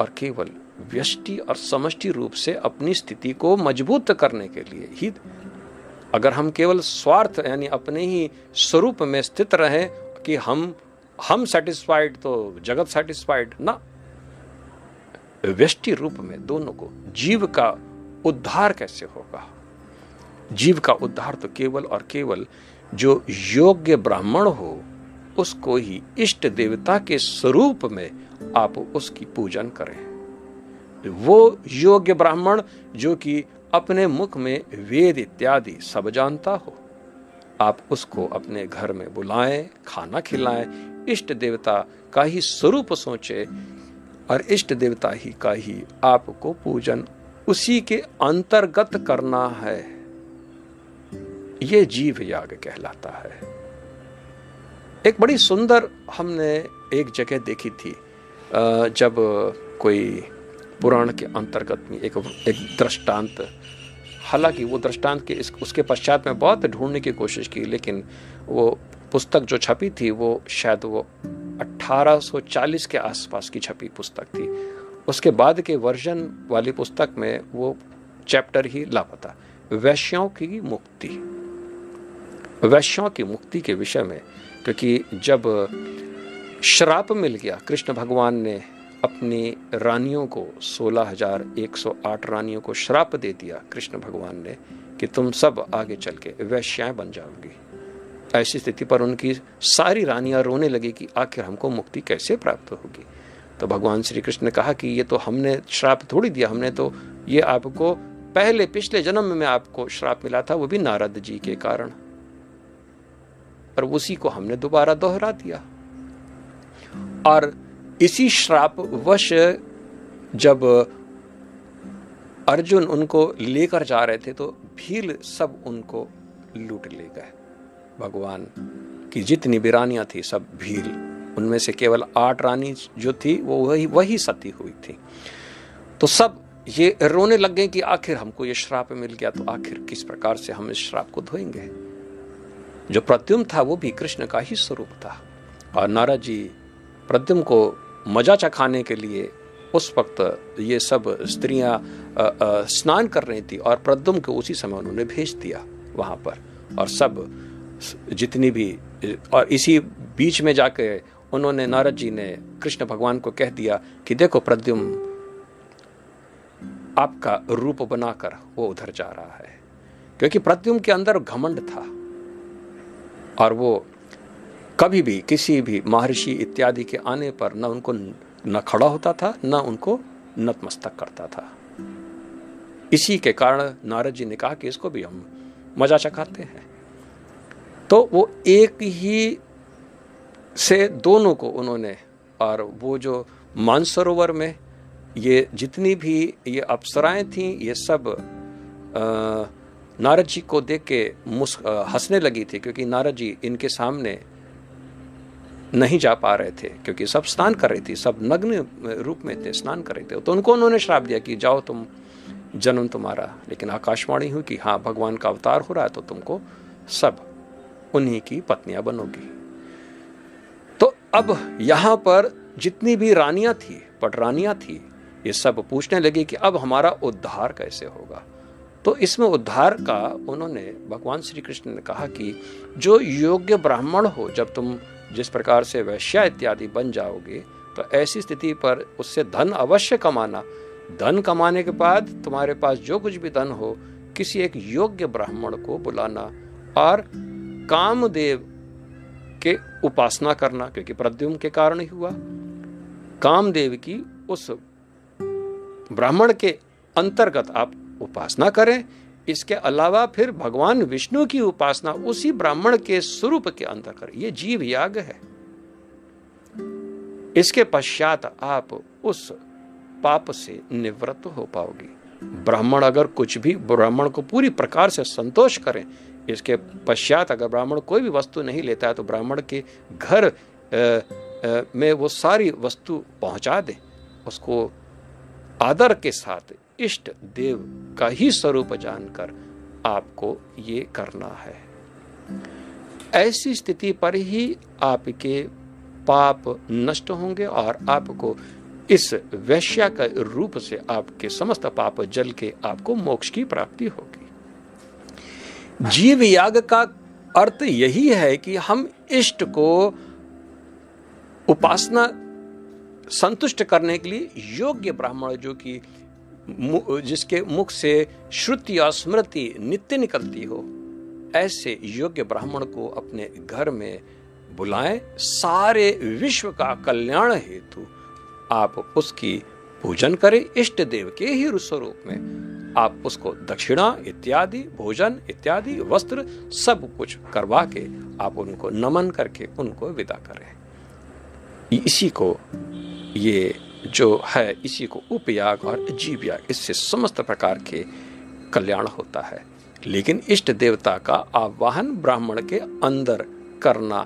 और केवल व्यष्टि और समष्टि रूप से अपनी स्थिति को मजबूत करने के लिए ही। अगर हम केवल स्वार्थ यानी अपने ही स्वरूप में स्थित रहें कि हम सेटिस्फाइड तो जगत सेटिस्फाइड ना, व्यष्टि रूप में दोनों को जीव का उद्धार कैसे होगा। जीव का उद्धार तो केवल और केवल जो योग्य ब्राह्मण हो, उसको ही इष्ट देवता के स्वरूप में आप उसकी पूजन करें। वो योग्य ब्राह्मण जो कि अपने मुख में वेद इत्यादि सब जानता हो, आप उसको अपने घर में बुलाएं, खाना खिलाएं, इष्ट देवता का ही स्वरूप सोचे, और इष्ट देवता ही का ही आपको पूजन उसी के अंतर्गत करना है। ये जीव याग कहलाता है। एक बड़ी सुंदर हमने एक जगह देखी थी, जब कोई पुराण के अंतर्गत में एक दृष्टांत, हालांकि वो दृष्टांत के उसके पश्चात में बहुत ढूंढने की कोशिश की, लेकिन वो पुस्तक जो छपी थी वो शायद वो 1840 के आसपास की छपी पुस्तक थी। उसके बाद के वर्जन वाली पुस्तक में वो चैप्टर ही लापता। वैश्यों की मुक्ति, वैश्यों की मुक्ति के विषय में, क्योंकि जब श्राप मिल गया, कृष्ण भगवान ने अपनी रानियों को 16,108 रानियों को श्राप दे दिया कृष्ण भगवान ने कि तुम सब आगे चल के वैश्याएं बन जाओगी। ऐसी स्थिति पर उनकी सारी रानियां रोने लगी कि आखिर हमको मुक्ति कैसे प्राप्त होगी। तो भगवान श्री कृष्ण ने कहा कि ये तो हमने श्राप थोड़ी दिया, हमने तो ये आपको पहले पिछले जन्म में आपको श्राप मिला था, वो भी नारद जी के कारण, और उसी को हमने दोबारा दोहरा दिया। और इसी श्राप वश जब अर्जुन उनको लेकर जा रहे थे तो भील सब उनको लूट ले गए। भगवान की जितनी भी रानियां थी सब भील, उनमें से केवल 8 रानी जो थी वो वही सती हुई थी। तो सब ये रोने लग गए कि आखिर हमको ये श्राप मिल गया, तो आखिर किस प्रकार से हम इस श्राप को धोएंगे। जो प्रद्युम्न था वो भी कृष्ण का ही स्वरूप था, और नारद जी प्रद्युम्न को मजा चखाने के लिए उस वक्त ये सब स्त्रियां स्नान कर रही थी, और प्रद्युम्न को उसी समय उन्होंने भेज दिया वहां पर, और सब जितनी भी, और इसी बीच में जाके उन्होंने, नारद जी ने कृष्ण भगवान को कह दिया कि देखो प्रद्युम्न आपका रूप बनाकर वो उधर जा रहा है, क्योंकि प्रद्युम्न के अंदर घमंड था और वो कभी भी किसी भी महर्षि इत्यादि के आने पर न उनको न खड़ा होता था न उनको नतमस्तक करता था। इसी के कारण नारद जी ने कहा कि इसको भी हम मजा चखाते हैं। तो वो एक ही से दोनों को उन्होंने, और वो जो मानसरोवर में ये जितनी भी ये अप्सराएं थीं, ये सब नारद जी को देख के हंसने लगी थी, क्योंकि नारद जी इनके सामने नहीं जा पा रहे थे, क्योंकि सब स्नान कर रही थी, सब नग्न रूप में थे, स्नान कर रहे थे। तो उनको उन्होंने श्राप दिया कि जाओ तुम, जन्म तुम्हारा, लेकिन आकाशवाणी हुई कि हाँ भगवान का अवतार हो रहा है तो तुमको सब उन्हीं की पत्नियां बनोगी। तो अब यहां पर जितनी भी रानियां थी, पटरानियां थी, ये सब पूछने लगी कि अब हमारा उद्धार कैसे होगा। तो इसमें उद्धार का उन्होंने, भगवान श्री कृष्ण ने कहा कि जो योग्य ब्राह्मण हो, जब तुम जिस प्रकार से वैश्या इत्यादि बन जाओगे तो ऐसी स्थिति पर उससे धन अवश्य कमाना। धन कमाने के बाद तुम्हारे पास जो कुछ भी धन हो, किसी एक योग्य ब्राह्मण को बुलाना और कामदेव के उपासना करना, क्योंकि प्रद्युम्न के कारण ही हुआ। कामदेव की उस ब्राह्मण के अंतर्गत आप उपासना करें। इसके अलावा फिर भगवान विष्णु की उपासना उसी ब्राह्मण के स्वरूप के अंदर करें। ये जीव याग है। इसके पश्चात आप उस पाप से निवृत्त हो पाओगे। ब्राह्मण अगर कुछ भी ब्राह्मण को पूरी प्रकार से संतोष करें, इसके पश्चात अगर ब्राह्मण कोई भी वस्तु नहीं लेता है तो ब्राह्मण के घर में वो सारी वस्तु पहुंचा दे, उसको आदर के साथ इष्ट देव का ही स्वरूप जानकर आपको ये करना है। ऐसी स्थिति पर ही आपके पाप नष्ट होंगे और आपको इस वैश्या का रूप से आपके समस्त पाप जल के आपको मोक्ष की प्राप्ति होगी। जीव याग का अर्थ यही है कि हम इष्ट को उपासना संतुष्ट करने के लिए योग्य ब्राह्मण, जो कि जिसके मुख से श्रुति और स्मृति नित्य निकलती हो, ऐसे योग्य ब्राह्मण को अपने घर में बुलाएं। सारे विश्व का कल्याण हेतु आप उसकी पूजन करें। इष्ट देव के ही स्वरूप में आप उसको दक्षिणा इत्यादि, भोजन इत्यादि, वस्त्र सब कुछ करवा के आप उनको नमन करके उनको विदा करें। इसी को, ये जो है, इसी को उपयाग और जीव याग, इससे समस्त प्रकार के कल्याण होता है। लेकिन इष्ट देवता का आवाहन ब्राह्मण के अंदर करना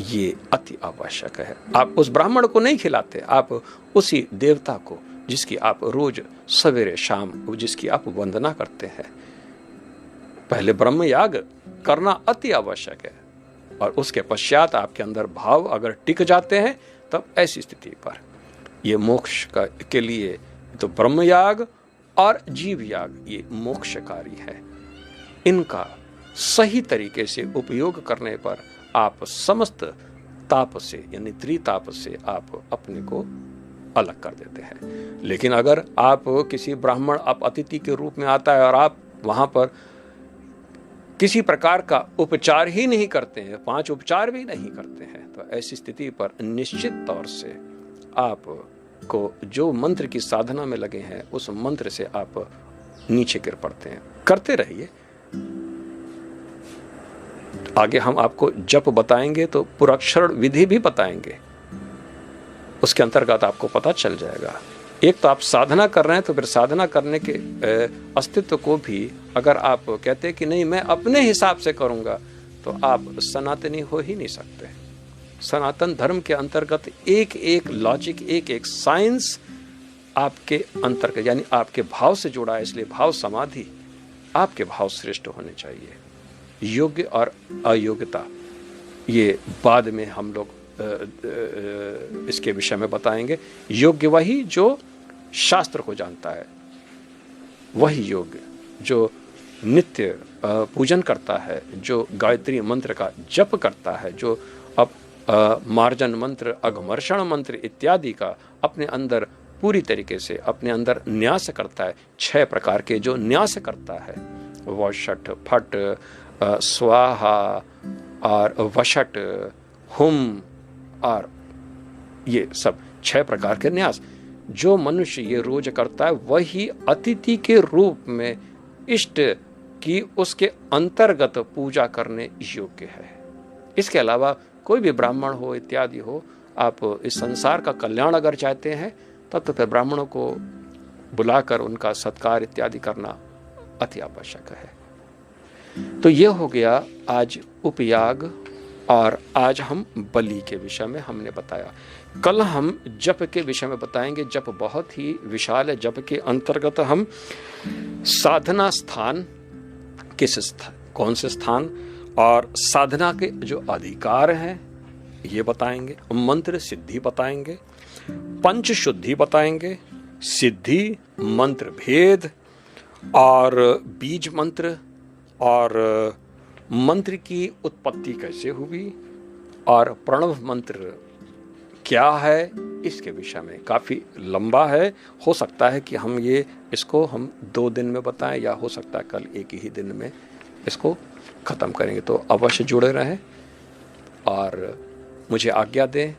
ये अति आवश्यक है। आप उस ब्राह्मण को नहीं खिलाते, आप उसी देवता को, जिसकी आप रोज सवेरे शाम जिसकी आप वंदना करते हैं, पहले ब्रह्म याग करना अति आवश्यक है। और उसके पश्चात आपके अंदर भाव अगर टिक जाते हैं, तब ऐसी स्थिति पर ये मोक्ष के लिए तो ब्रह्म याग और जीव याग ये मोक्षकारी है। इनका सही तरीके से उपयोग करने पर आप समस्त ताप से, यानी त्रिताप से आप अपने को अलग कर देते हैं। लेकिन अगर आप किसी ब्राह्मण, आप अतिथि के रूप में आता है और आप वहां पर किसी प्रकार का उपचार ही नहीं करते हैं, 5 उपचार भी नहीं करते हैं, तो ऐसी स्थिति पर निश्चित तौर से आप को जो मंत्र की साधना में लगे हैं, उस मंत्र से आप नीचे गिर पड़ते हैं। करते रहिए। आगे हम आपको जप बताएंगे तो पुरक्षरण विधि भी बताएंगे, उसके अंतर्गत आपको पता चल जाएगा। एक तो आप साधना कर रहे हैं, तो फिर साधना करने के अस्तित्व को भी अगर आप कहते हैं कि नहीं मैं अपने हिसाब से करूंगा, तो आप सनातनी हो ही नहीं सकते। सनातन धर्म के अंतर्गत एक एक लॉजिक, एक एक साइंस आपके अंतर्गत, यानी आपके भाव से जुड़ा है। इसलिए भाव समाधि, आपके भाव श्रेष्ठ होने चाहिए। योग्य और अयोग्यता ये बाद में हम लोग इसके विषय में बताएंगे। योग्य वही जो शास्त्र को जानता है, वही योग्य जो नित्य पूजन करता है, जो गायत्री मंत्र का जप करता है, जो अब मार्जन मंत्र, अघमर्षण मंत्र इत्यादि का अपने अंदर पूरी तरीके से अपने अंदर न्यास करता है, 6 प्रकार के जो न्यास करता है, वषट, फट, स्वाहा और वषट, हुम और ये सब 6 प्रकार के न्यास जो मनुष्य ये रोज करता है, वही अतिथि के रूप में इष्ट की उसके अंतर्गत पूजा करने योग्य है। इसके अलावा कोई भी ब्राह्मण हो इत्यादि हो, आप इस संसार का कल्याण अगर चाहते हैं तब तो फिर ब्राह्मणों को बुलाकर उनका सत्कार इत्यादि करना अति आवश्यक है। तो ये हो गया आज उपयाग, और आज हम बलि के विषय में हमने बताया। कल हम जप के विषय में बताएंगे। जप बहुत ही विशाल है। जप के अंतर्गत हम साधना स्थान, कौन से स्थान और साधना के जो अधिकार हैं ये बताएंगे, मंत्र सिद्धि बताएंगे, पंच शुद्धि बताएंगे, सिद्धि, मंत्र भेद और बीज मंत्र, और मंत्र की उत्पत्ति कैसे हुई, और प्रणव मंत्र क्या है, इसके विषय में काफ़ी लंबा है। हो सकता है कि हम इसको 2 दिन में बताएं, या हो सकता है कल एक ही दिन में इसको ख़त्म करेंगे। तो अवश्य जुड़े रहें और मुझे आज्ञा दें।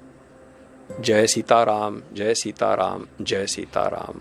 जय सीताराम, जय सीताराम, जय सीताराम।